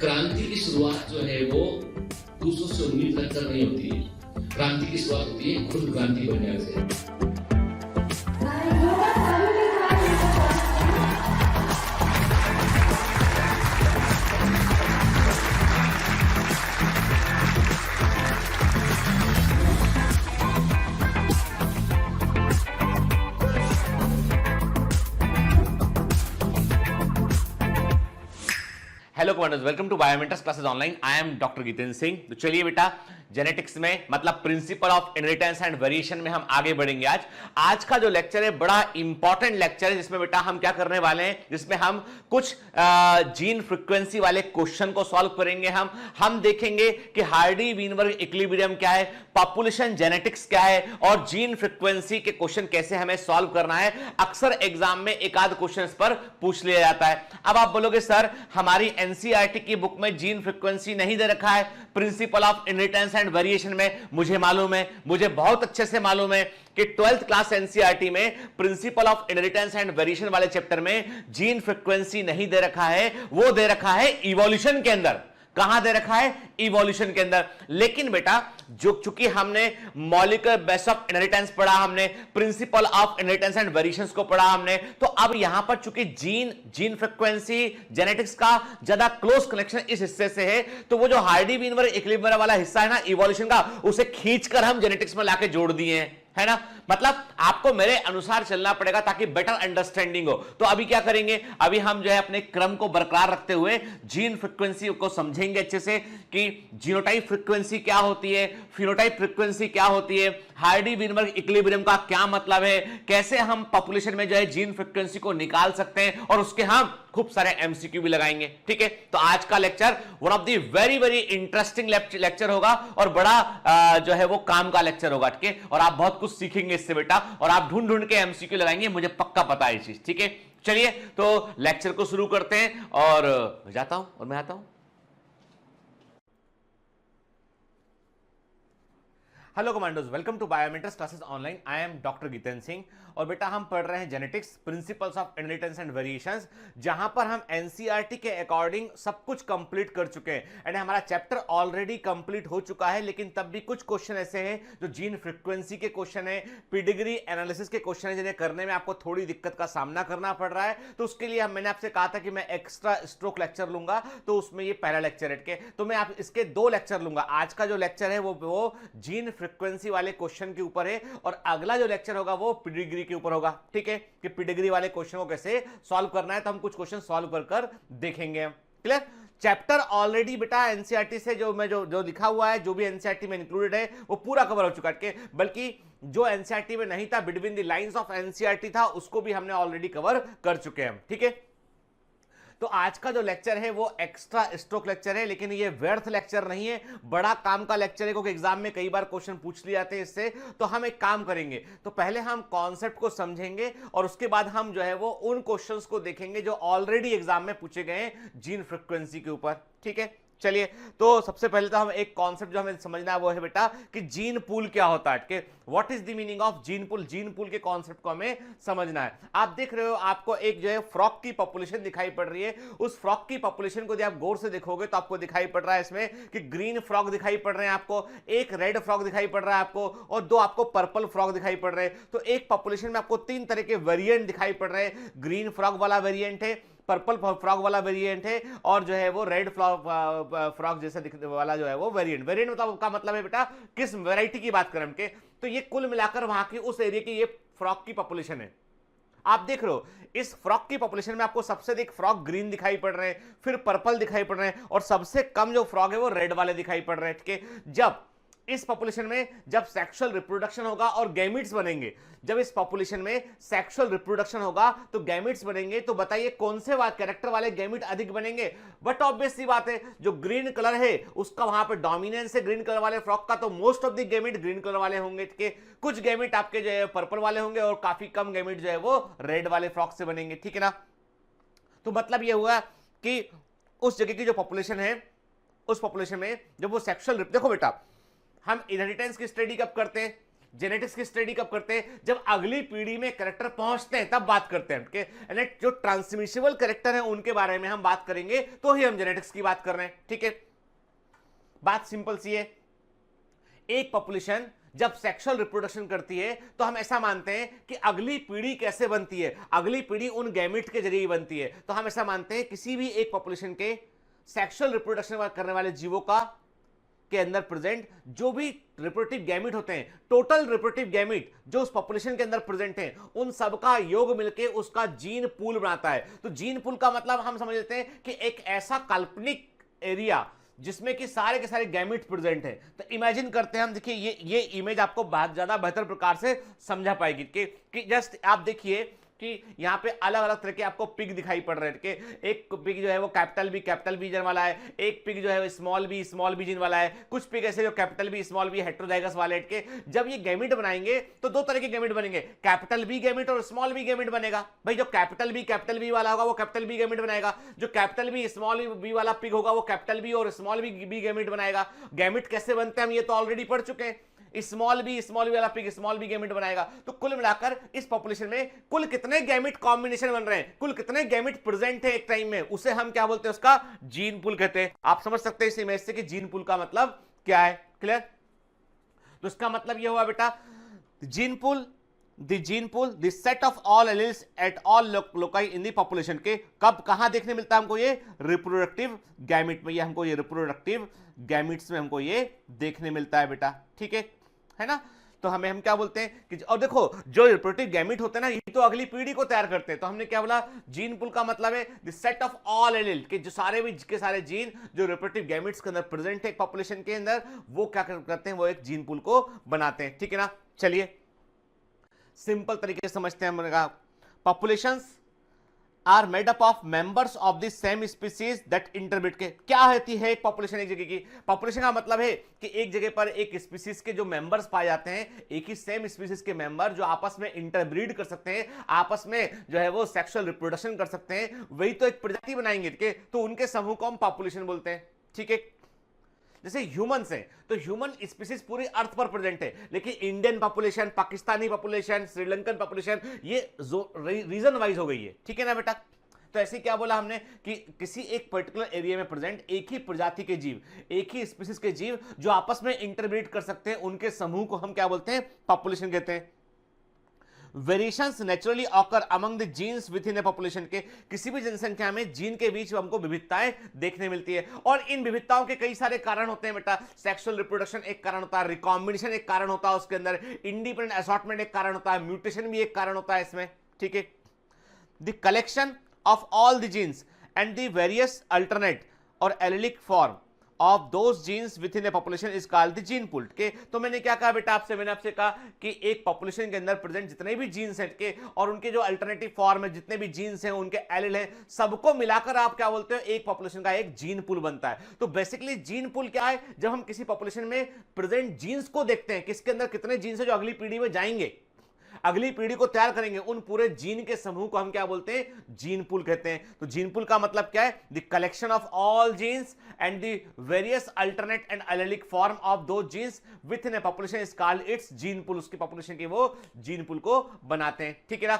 क्रांति की शुरुआत जो है वो दूसरों से उम्मीद रखकर नहीं होती है। क्रांति की शुरुआत होती है खुद क्रांति बनने से। Hello commanders, welcome to Biomentors classes online. I am doctor Jitendra Singh. तो चलिए बेटा, जेनेटिक्स में मतलब principle of inheritance and variation में हम आगे बढ़ेंगे। आज का जो लेक्चर है बड़ा इंपॉर्टेंट लेक्चर है, जिसमें बेटा हम क्या करने वाले हैं, जिसमें हम कुछ जीन फ्रीक्वेंसी वाले क्वेश्चन को सॉल्व करेंगे। हम देखेंगे कि हार्डी वीनबर्ग इक्विलिब्रियम क्या है, पॉपुलेशन जेनेटिक्स क्या है और जीन फ्रीक्वेंसी के क्वेश्चन कैसे हमें सॉल्व करना है। अक्सर एग्जाम में एक आध क्वेश्चन पर पूछ लिया जाता है। अब आप बोलोगे सर हमारी एनसीईआरटी की बुक में जीन फ्रीक्वेंसी नहीं दे रखा है, principal of inheritance and variation में मुझे मालूम है, मुझे बहुत अच्छे से मालूम है कि 12th क्लास एनसीईआरटी में principal of inheritance and variation वाले चैप्टर में जीन फ्रीक्वेंसी नहीं दे रखा है, वो दे रखा है इवोल्यूशन के अंदर। कहां दे रखा है? इवोल्यूशन के अंदर। लेकिन बेटा जो चूंकि हमने मॉलिक्यूलर बेस ऑफ इनहेरिटेंस पढ़ा, हमने principal of inheritance and variations को पढ़ा हमने, तो अब यहां पर चूंकि जीन फ्रीक्वेंसी जेनेटिक्स का ज्यादा क्लोज कनेक्शन इस हिस्से से है, तो वो जो हार्डी वीनबर्ग इक्विलिब्रियम वाला हिस्सा है ना इवोल्यूशन का, उसे खींचकर हम जेनेटिक्स में लाके जोड़ दिए हैं, है ना। मतलब आपको मेरे अनुसार चलना पड़ेगा ताकि बेटर अंडरस्टैंडिंग हो। तो अभी क्या करेंगे, अभी हम जो है अपने क्रम को बरकरार रखते हुए जीन फ्रीक्वेंसी को समझेंगे अच्छे से कि जीनोटाइप फ्रीक्वेंसी क्या होती है, फिनोटाइप फ्रीक्वेंसी क्या होती है, हार्डी वीनबर्ग इक्विलिब्रियम का क्या मतलब है, कैसे हम पॉपुलेशन में जो है जीन फ्रीक्वेंसी को निकाल सकते हैं, और उसके हम खूब सारे एमसीक्यू भी लगाएंगे। ठीक है, तो आज का lecture one of the very very interesting lecture होगा और बड़ा जो है वो काम का लेक्चर होगा। ठीक है, और आप बहुत कुछ सीखेंगे इससे बेटा, और आप ढूंढ ढूंढ के एमसीक्यू लगाएंगे, मुझे पक्का पता है ये चीज। ठीक है, चलिए तो लेक्चर को शुरू करते हैं और जाता हूं और मैं आता हूं। Hello commandos, welcome to Biomentors classes online. I am doctor Jitendra Singh और बेटा हम पढ़ रहे हैं genetics principles of inheritance and variations, जहां पर हम एनसीईआरटी के अकॉर्डिंग सब कुछ कंप्लीट कर चुके हैं। एंड हमारा चैप्टर ऑलरेडी कंप्लीट हो चुका है, लेकिन तब भी कुछ क्वेश्चन ऐसे हैं जो जीन फ्रीक्वेंसी के क्वेश्चन है, पेडिग्री एनालिसिस के क्वेश्चन है, जिन्हें करने में आपको थोड़ी दिक्कत का सामना करना पड़ रहा है। तो उसके लिए मैंने आपसे कहा था कि मैं एक्स्ट्रा स्ट्रोक लेक्चर लूंगा, तो उसमें ये पहला लेक्चर है। तो मैं आप इसके 2 लेक्चर लूंगा। आज का जो लेक्चर है वो जीन फ्रीक्वेंसी वाले क्वेश्चन के ऊपर है, और अगला जो लेक्चर होगा वो पेडिग्री के ऊपर होगा। ठीक है, कि पेडिग्री वाले क्वेश्चन को कैसे सॉल्व करना है, तो हम कुछ क्वेश्चन सॉल्व कर देखेंगे। क्लियर? चैप्टर ऑलरेडी बेटा एनसीईआरटी से जो लिखा हुआ है, जो भी एनसीईआरटी में इंक्लूडेड है, वो पूरा कवर हो चुका है। बल्कि जो एनसीईआरटी में नहीं था, between the lines of NCERT था, उसको भी हमने ऑलरेडी कवर कर चुके हैं। ठीक है, तो आज का जो लेक्चर है वो एक्स्ट्रा स्ट्रोक लेक्चर है, लेकिन ये व्यर्थ लेक्चर नहीं है, बड़ा काम का लेक्चर है, क्योंकि एग्जाम में कई बार क्वेश्चन पूछ लिए जाते हैं इससे। तो हम एक काम करेंगे, तो पहले हम कॉन्सेप्ट को समझेंगे और उसके बाद हम जो है वो उन क्वेश्चंस को देखेंगे जो ऑलरेडी एग्जाम में पूछे गए हैं जीन फ्रीक्वेंसी के ऊपर। ठीक है, चलिए तो सबसे पहले तो हम एक कॉन्सेप्ट जो हमें समझना है वो है बेटा कि जीन पूल क्या होता है। What is the meaning of gene pool? Gene pool के कॉन्सेप्ट को हमें समझना है। आप देख रहे हो, आपको एक जो है फ्रॉग की पॉपुलेशन दिखाई पड़ रही है। उस फ्रॉग की पॉपुलेशन को यदि आप गौर से देखोगे तो आपको दिखाई पड़ रहा है इसमें कि ग्रीन फ्रॉग दिखाई पड़ रहे हैं आपको, एक रेड फ्रॉग दिखाई पड़ रहा है आपको, और 2 आपको पर्पल फ्रॉग दिखाई पड़ रहे हैं। तो एक पॉपुलेशन में आपको 3 तरह के वेरिएंट दिखाई पड़ रहे हैं। ग्रीन फ्रॉग वाला वेरिएंट है, पर्पल फ्रॉग वाला वेरिएंट है, और जो है वो रेड फ्रॉग जैसा दिखने वाला जो है वो वेरिएंट मतलब का मतलब है बेटा किस वैरायटी की बात करें हम के। तो ये कुल मिलाकर वहां की उस एरिया की ये फ्रॉग की पॉपुलेशन है। आप देख रहे हो इस फ्रॉग की पॉपुलेशन में आपको सबसे अधिक फ्रॉग ग्रीन दिखाई पड़ रहे हैं, फिर पर्पल दिखाई पड़ रहे हैं, और सबसे कम जो फ्रॉग है वो रेड वाले दिखाई पड़ रहे हैं। ठीक है, जब इस पॉपुलेशन में जब सेक्सुअल रिप्रोडक्शन होगा और गैमिट्स बनेंगे, जब इस पॉपुलेशन में सेक्सुअल रिप्रोडक्शन होगा तो गैमिट्स बनेंगे, तो बताइए कौन से कैरेक्टर वाले गैमिट अधिक बनेंगे? बट ऑब्वियस सी बात है, जो ग्रीन कलर है उसका वहां पे डोमिनेंस है ग्रीन कलर वाले फ्रॉग का, तो most of the gamete green colour वाले होंगे। ठीक है, कुछ गैमिट आपके जो है पर्पल वाले होंगे, और काफी कम गैमिट जो है वो रेड वाले फ्रॉग से बनेंगे। ठीक है ना, तो मतलब ये हुआ कि उस जगह की जो पॉपुलेशन है, उस पॉपुलेशन में जब वो सेक्सुअल, देखो बेटा हम इनहेरिटेंस की स्टडी कब करते हैं? जेनेटिक्स की स्टडी कब करते हैं? जब अगली पीढ़ी में कैरेक्टर पहुंचते हैं तब बात करते हैं, यानी जो ट्रांसमिशेबल कैरेक्टर है उनके बारे में हम बात करेंगे, तो ही हम जेनेटिक्स की बात कर रहे हैं। ठीक है, बात सिंपल सी है। एक पॉपुलेशन जब सेक्सुअल रिप्रोडक्शन करती है तो हम ऐसा मानते हैं कि अगली पीढ़ी कैसे बनती है, अगली पीढ़ी उन गैमेट के जरिए बनती है। तो हम ऐसा मानते हैं किसी भी एक पॉपुलेशन के सेक्सुअल रिप्रोडक्शन करने वाले जीवों का के अंदर प्रेजेंट जो भी रिप्रोडक्टिव गैमेट होते हैं, टोटल रिप्रोडक्टिव गैमेट जो उस पॉपुलेशन के अंदर प्रेजेंट हैं, उन सबका योग मिलके उसका जीन पूल बनाता है। तो जीन पूल का मतलब हम समझ लेते हैं कि एक ऐसा काल्पनिक एरिया जिसमें कि सारे के सारे गैमेट प्रेजेंट हैं। तो इमेजिन करते हैं हम, देखिए ये इमेज आपको बहुत ज्यादा बेहतर प्रकार से समझा पाएगी कि जस्ट आप देखिए कि यहाँ पे अलग अलग तरह के आपको पिग दिखाई पड़ रहे हैं कि एक पिग जो है वो कैपिटल बी जीन वाला है, एक पिग जो है वो स्मॉल बी जीन वाला है, कुछ पिग ऐसे जो capital B small B heterozygous वाले के। जब ये गैमेट बनाएंगे तो दो तरह के गैमेट बनेंगे, कैपिटल बी गैमेट और स्मॉल बी गैमेट बनेगा। भाई जो कैपिटल बी वाला होगा वो कैपिटल बी गैमेट बनाएगा, जो कैपिटल बी स्मॉल बी वाला पिग होगा वो कैपिटल बी और स्मॉल बी गैमेट बनाएगा। गैमेट कैसे बनते हैं हम ये तो ऑलरेडी पढ़ चुके हैं, स्मॉल बी वाला पिग स्मॉल बी गैमेट बनाएगा। तो कुल मिलाकर इस पॉपुलेशन में कुल कितने गैमेट कॉम्बिनेशन बन रहे हैं, कुल कितने गैमेट प्रेजेंट है एक टाइम में, उसे हम क्या बोलते हैं, उसका जीन पूल कहते हैं। आप समझ सकते हैं इस इमेज से कि जीन पूल का मतलब क्या है। क्लियर? तो इसका मतलब यह हुआ बेटा, gene pool the set of all alleles at all loci in the population के कब कहां देखने मिलता है हमको, ये रिप्रोडक्टिव गैमेट में, ये हमको ये रिप्रोडक्टिव गैमेट्स में हमको ये देखने मिलता है बेटा। ठीक है ना? तो हम क्या बोलते हैं कि, और देखो जो रिप्रोडक्टिव गैमेट होते हैं ना, ये तो अगली पीढ़ी को तैयार करते हैं। तो हमने क्या बोला, जीन पूल का मतलब है the set of all allele के जो सारे भी के सारे जीन जो रिप्रोडक्टिव गैमेट्स के अंदर प्रेजेंट है पॉपुलेशन के अंदर, वो क्या करते हैं, वो एक जीन पूल को बनाते हैं। ठीक है ना? चलिए सिंपल तरीके से समझते हैं। हमने कहा populations are made up of members of the same species that interbreed के। क्या होती है एक पॉपुलेशन, एक जगह की पॉपुलेशन का मतलब है कि एक जगह पर एक स्पीसीज के जो मेंबर्स पाए जाते हैं, एक ही सेम स्पीसीज के मेंबर जो आपस में इंटरब्रीड कर सकते हैं, आपस में जो है वो सेक्सुअल रिप्रोडक्शन कर सकते हैं, वही तो एक प्रजाति बनाएंगे। ठीक है? तो उनके समूह को हम पॉपुलेशन बोलते हैं। ठीक है? जैसे ह्यूमंस हैं तो ह्यूमन स्पीसीज पूरी अर्थ पर प्रेजेंट है, लेकिन Indian population, Pakistani population, Sri Lankan population ये रीजन वाइज हो गई है। ठीक है ना बेटा? तो ऐसे क्या बोला हमने कि किसी एक पर्टिकुलर एरिया में प्रेजेंट एक ही प्रजाति के जीव, एक ही स्पीसीज के जीव जो आपस में इंटरब्रीड कर सकते हैं, उनके समूह को हम क्या बोलते हैं, पॉपुलेशन कहते हैं। Variations naturally occur among the genes within a population के किसी भी जनसंख्या में जीन के बीच हमको विविधताएं देखने मिलती है, और इन विविधताओं के कई सारे कारण होते हैं बेटा। सेक्सुअल रिप्रोडक्शन एक कारण होता है, रिकॉम्बिनेशन एक कारण होता है उसके अंदर, इंडिपेंडेंट असॉर्टमेंट एक कारण होता है, म्यूटेशन भी एक कारण होता है इसमें। ठीक है? The collection of all the genes and the various alternate और allelic form of those genes within a population is called the gene pool के। तो मैंने क्या कहा बेटा आपसे, मैंने आपसे कहा कि एक पॉपुलेशन के अंदर प्रेजेंट जितने भी जीन्स हैं के और उनके जो अल्टरनेटिव फॉर्म है, जितने भी जीन्स हैं, उनके एलिल हैं, सबको मिलाकर आप क्या बोलते हो, एक पॉपुलेशन का एक जीन पूल बनता है। तो बेसिकली जीन पूल क्या है, जब हम किसी पॉपुलेशन में प्रेजेंट जीन्स को देखते हैं, किसके अंदर कितने जीन्स है जो अगली पीढ़ी में जाएंगे, अगली पीढ़ी को तैयार करेंगे, उन पूरे जीन के समूह को हम क्या बोलते हैं, जीन पूल कहते हैं। तो जीन पूल का मतलब क्या है, the collection of all genes and the various alternate and allelic form of those genes within a population is called its gene pool. उसकी पॉपुलेशन की वो जीन पूल को बनाते हैं। ठीक है ना?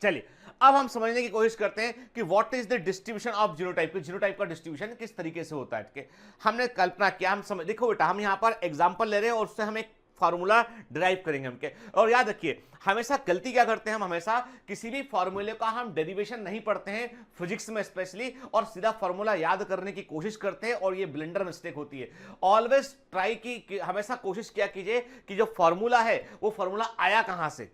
चलिए अब हम समझने की कोशिश करते हैं कि what is the distribution of genotype. Genotype का डिस्ट्रीब्यूशन किस तरीके से होता है। हमने कल्पना किया, हम समझ, देखो बेटा हम यहां पर एग्जांपल ले रहे हैं और उससे हम एक फार्मूला डिराइव करेंगे हम के। और याद रखिए हमेशा गलती क्या करते हैं, हम हमेशा किसी भी फार्मूले का हम डेरिवेशन नहीं पढ़ते हैं फिजिक्स में स्पेशली, और सीधा फार्मूला याद करने की कोशिश करते हैं, और ये ब्लंडर मिस्टेक होती है। ऑलवेज ट्राई की हमेशा कोशिश किया कीजिए कि जो फार्मूला है वो फार्मूला आया कहां से,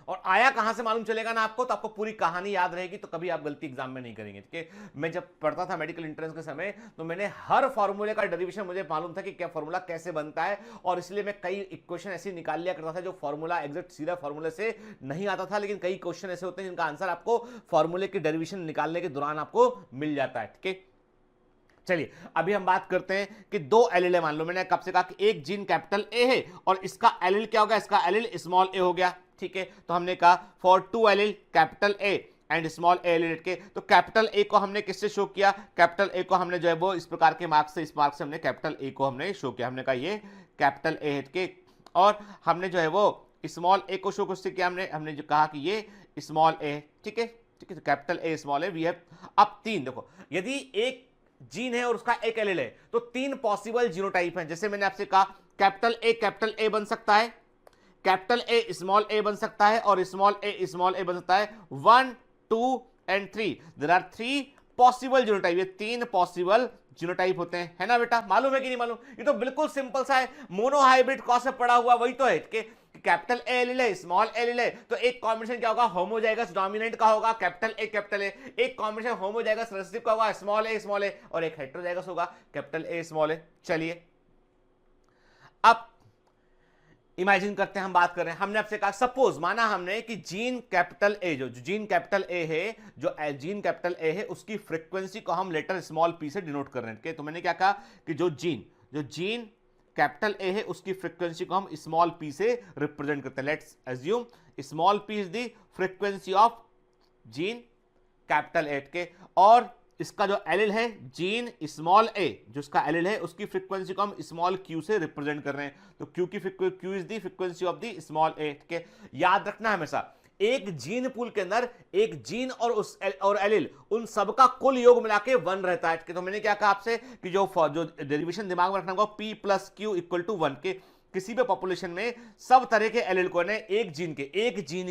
और आया कहां से मालूम चलेगा ना आपको, तो आपको पूरी कहानी याद रहेगी, तो कभी आप गलती एग्जाम में नहीं करेंगे। ठीक है? मैं जब पढ़ता था मेडिकल एंट्रेंस के समय, तो मैंने हर फार्मूले का डेरिवेशन मुझे मालूम था कि क्या फार्मूला कैसे बनता है, और इसलिए मैं कई इक्वेशन ऐसी निकाल लिया करता था जो फार्मूला एग्जैक्ट सीधा फार्मूले से नहीं आता था, लेकिन कई क्वेश्चन ऐसे होते हैं जिनका आंसर आपको फार्मूले के डेरिवेशन निकालने के दौरान आपको मिल जाता है। ठीक है? चलिए अभी हम बात करते हैं कि दो एलिल है, मान लो मैंने कब से कहा कि एक जीन कैपिटल ए है और इसका एलिल क्या होगा, इसका एलिल स्मॉल ए हो गया। ठीक है? तो हमने कहा for two allele capital A and small A allele के, तो कैपिटल ए को हमने किससे शो किया, कैपिटल ए को हमने जो है वो इस प्रकार के मार्क्स से, इस मार्क्स से हमने कैपिटल ए को हमने शो किया। हमने कहा ये कैपिटल ए है के, और हमने जो है वो स्मॉल ए को शो किससे किया, हमने जो कहा कि ये स्मॉल ए, ठीक है, ठीक है, तो capital A small A V have. अब तीन देखो, यदि एक जीन है और उसका एक एलील है तो तीन पॉसिबल जीनोटाइप हैं। जैसे मैंने आपसे कहा कैपिटल ए बन सकता है, कैपिटल ए स्मॉल ए बन सकता है और स्मॉल ए बन सकता है। 1 2 and 3, there are 3 possible genotype. ये तीन पॉसिबल जीनोटाइप होते हैं, है ना बेटा, मालूम है कि नहीं मालूम? ये तो बिल्कुल सिंपल सा है, मोनोहाइब्रिड क्रॉस से पड़ा हुआ वही तो है कि कैपिटल ए एलील है, स्मॉल एलील है, तो एक कॉम्बिनेशन क्या होगा, होमोजाइगस डोमिनेंट का होगा कैपिटल ए, एक कॉम्बिनेशन होमोजाइगस रिसेसिव का होगा स्मॉल ए, और एक हेटेरोजाइगस होगा कैपिटल ए स्मॉल ए। चलिए अब इमेजिन करते हैं, हम बात कर रहे हैं, हमने आपसे कहा सपोज माना हमने कि जीन कैपिटल ए जो जीन कैपिटल ए है, जो जीन कैपिटल ए है उसकी फ्रीक्वेंसी को हम लेटर स्मॉल पी से डिनोट कर रहे हैं। तो मैंने क्या कहा कि जो जीन कैपिटल ए है उसकी फ्रीक्वेंसी को हम स्मॉल पी से रिप्रेजेंट करते हैं। Let's assume small P is the frequency of gene capital ए के, और इसका जो एलिल है जीन स्मॉल ए, जो इसका एलिल है उसकी फ्रीक्वेंसी को हम स्मॉल क्यू से रिप्रेजेंट कर रहे हैं। तो Q is the frequency of the small A के। याद रखना हमेशा एक जीन पूल के अंदर एक जीन और एलिल उन सबका कुल योग मिला के 1 रहता है। तो मैंने क्या कहा आपसे कि जो डेरिवेशन दिमाग में रखना होगा P + Q = 1 के, किसी भी पॉपुलेशन में सब तरह के एलिल को एक जीन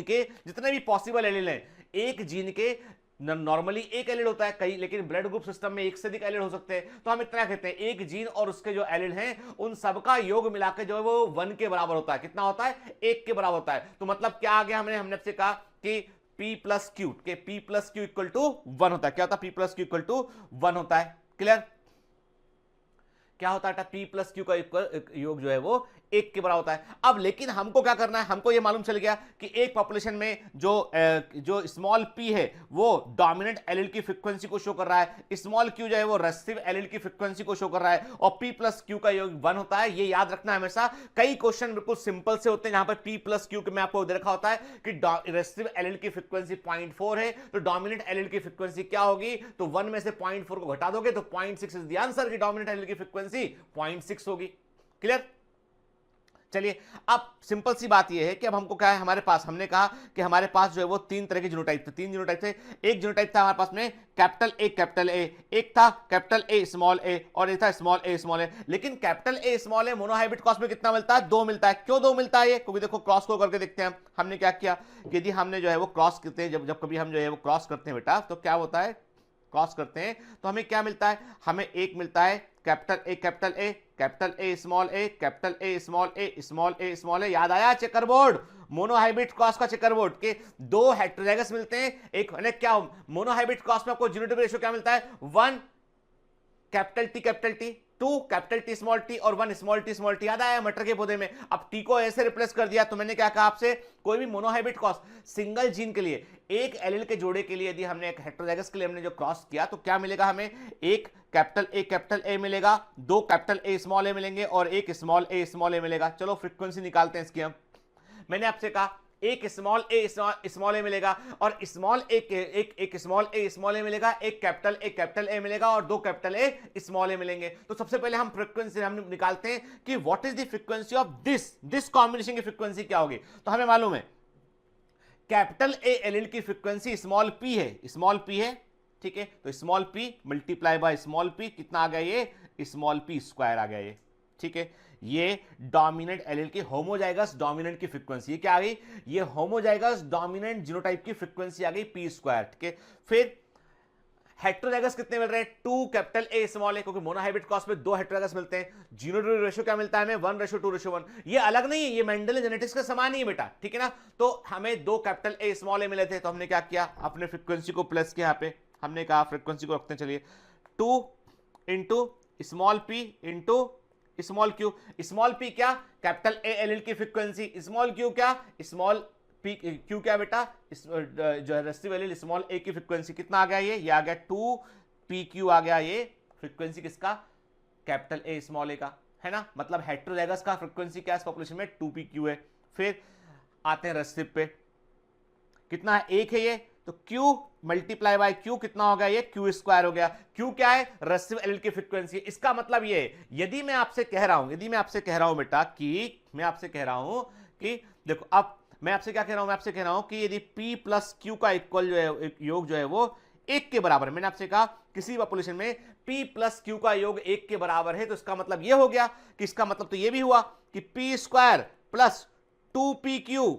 के जितने भी पॉसिबल एलिल हैं, एक जीन के नॉर्मली एक एलिड होता है कई, लेकिन ब्लड ग्रुप सिस्टम में एक से अधिक एलिड हो सकते हैं, तो हम इतना कहते हैं एक जीन और उसके जो एलिड हैं उन सबका योग मिलाकर जो है वो 1 के बराबर होता है। कितना होता है? 1 के बराबर होता है। तो मतलब क्या आ गया, हमने आपसे कहा कि P + Q के P + Q = 1 होता है। क्या होता है? P + Q = 1 होता है। क्लियर? क्या होता है? P + Q का योग जो है वो 1 के बराबर होता है। अब लेकिन हमको क्या करना है, हमको ये मालूम चल गया कि एक पॉपुलेशन में जो स्मॉल p है वो डोमिनेंट एलिल की फ्रीक्वेंसी को शो कर रहा है, स्मॉल q जो है वो रेसिस्टिव एलिल की फ्रीक्वेंसी को शो कर रहा है, और P + Q का योग 1 होता है। ये याद रखना है हमेशा। कई क्वेश्चन बिल्कुल सिंपल से होते हैं जहां पर P + Q के मैं आपको दे रखा होता है कि रेसिस्टिव एलिल की फ्रीक्वेंसी 0.4 है तो डोमिनेंट एलिल की फ्रीक्वेंसी क्या होगी, तो 1 में से 0.4 को घटा दोगे तो 0.6 इज द आंसर, कि डोमिनेंट एलिल की फ्रीक्वेंसी 0.6 होगी। क्लियर? चलिए अब सिंपल सी बात यह है कि अब हमको क्या है, हमारे पास हमने कहा कि हमारे पास जो है वो 3 तरह के जीनोटाइप थे। 3 जीनोटाइप थे। एक जीनोटाइप था हमारे पास में कैपिटल ए, एक था कैपिटल ए स्मॉल ए, और एक था स्मॉल ए। लेकिन capital A small A monohybrid cross में कितना मिलता है? 2 मिलता है। क्यों 2 मिलता है? ये क्योंकि देखो क्रॉस को करके देखते हैं हमने क्या किया, यदि हमने जो है वो क्रॉस करते हैं, जब कभी हम जो है वो क्रॉस करते हैं बेटा, तो क्या होता है, क्रॉस करते हैं तो हमें क्या मिलता है, हमें एक मिलता है कैपिटल ए स्मॉल ए। याद आया? चेकरबोर्ड, मोनोहाइब्रिड क्रॉस का चेकरबोर्ड के 2 हेटेरोजाइगस मिलते हैं। एक क्या मोनोहाइब्रिड क्रॉस में आपको जीनोटाइप रेशियो क्या मिलता है? 1 capital T, 2 capital T small T, और 1 स्मॉल टी। याद आया मटर के पौधे में? अब टी को ऐसे रिप्लेस कर दिया। तो मैंने क्या कहा आपसे, कोई भी मोनोहाइब्रिड क्रॉस सिंगल जीन के लिए, एक एलिल के जोड़े के लिए यदि हमने एक हेटेरोजाइगस के लिए हमने जो क्रॉस किया तो क्या मिलेगा हमें? एक कैपिटल ए मिलेगा, 2 कैपिटल ए स्मॉल ए मिलेंगे, और एक स्मॉल ए मिलेगा। चलो फ्रीक्वेंसी निकालते हैं इसकी हम। मैंने आपसे कहा एक स्मॉल ए मिलेगा, और एक स्मॉल ए मिलेगा, एक कैपिटल ए मिलेगा, और 2 कैपिटल ए स्मॉल ए मिलेंगे। तो सबसे पहले हम फ्रीक्वेंसी हम निकालते हैं कि what is the frequency of this combination की फ्रीक्वेंसी क्या होगी। तो हमें मालूम है कैपिटल ए एलिल की फ्रीक्वेंसी स्मॉल p है, ठीक है। तो small p multiply by small p कितना आ गया? ये स्मॉल p स्क्वायर आ गया ये, ठीक है। ये डोमिनेंट एलिल की होमोजाइगस डोमिनेंट की फ्रीक्वेंसी क्या आ गई? ये होमोजाइगस डोमिनेंट जीनोटाइप की फ्रीक्वेंसी आ गई p स्क्वायर, ठीक है। फिर हेटेरोजाइगस कितने मिल रहे हैं? 2 कैपिटल ए स्मॉल ए, क्योंकि मोनोहाइब्रिड क्रॉस में 2 हेटेरोजाइगस मिलते हैं। जीनोटाइप रेशियो क्या मिलता है हमें? 1:2:1। ये अलग नहीं है, ये मेंडल जेनेटिक्स के समान ही है बेटा, ठीक है ना। तो हमें 2 कैपिटल ए स्मॉल ए मिले थे, तो हमने क्या किया, अपने फ्रीक्वेंसी को प्लस किया। यहाँ पे हमने कहा फ्रीक्वेंसी को रखते हैं, चलिए 2 × small p × small q। Small p क्या? कैपिटल ए एलिल की फ्रीक्वेंसी। स्मॉल q क्या? स्मॉल p q क्या बेटा? जो है रेसिस्टिव एलिल स्मॉल a की फ्रीक्वेंसी। कितना आ गया ये आ गया 2pq आ गया। ये फ्रीक्वेंसी किसका? कैपिटल ए स्मॉल ए का, है ना। मतलब हेटेरोजाइगस का फ्रीक्वेंसी क्या है इस पॉपुलेशन में? 2pq है। फिर आते हैं रेसिस्टिव पे, कितना है? 1 है ये, तो Q मल्टीप्लाई बाय Q कितना हो गया, ये Q स्क्वायर हो गया। Q क्या है, रेसिस्टिव एलिमेंट की फ्रीक्वेंसी। इसका मतलब ये है, यदि मैं आपसे कह रहा हूं बेटा कि मैं आपसे कह रहा हूं कि देखो, अब मैं आपसे क्या कह रहा हूं, मैं आपसे कह रहा हूं कि यदि P प्लस Q का इक्वल जो है, योग जो है वो 1 के बराबर है। मैंने आपसे कहा किसी पॉपुलेशन में P प्लस Q का योग 1 के बराबर है, तो इसका मतलब यह हो गया कि इसका मतलब तो यह भी हुआ कि P square plus 2PQ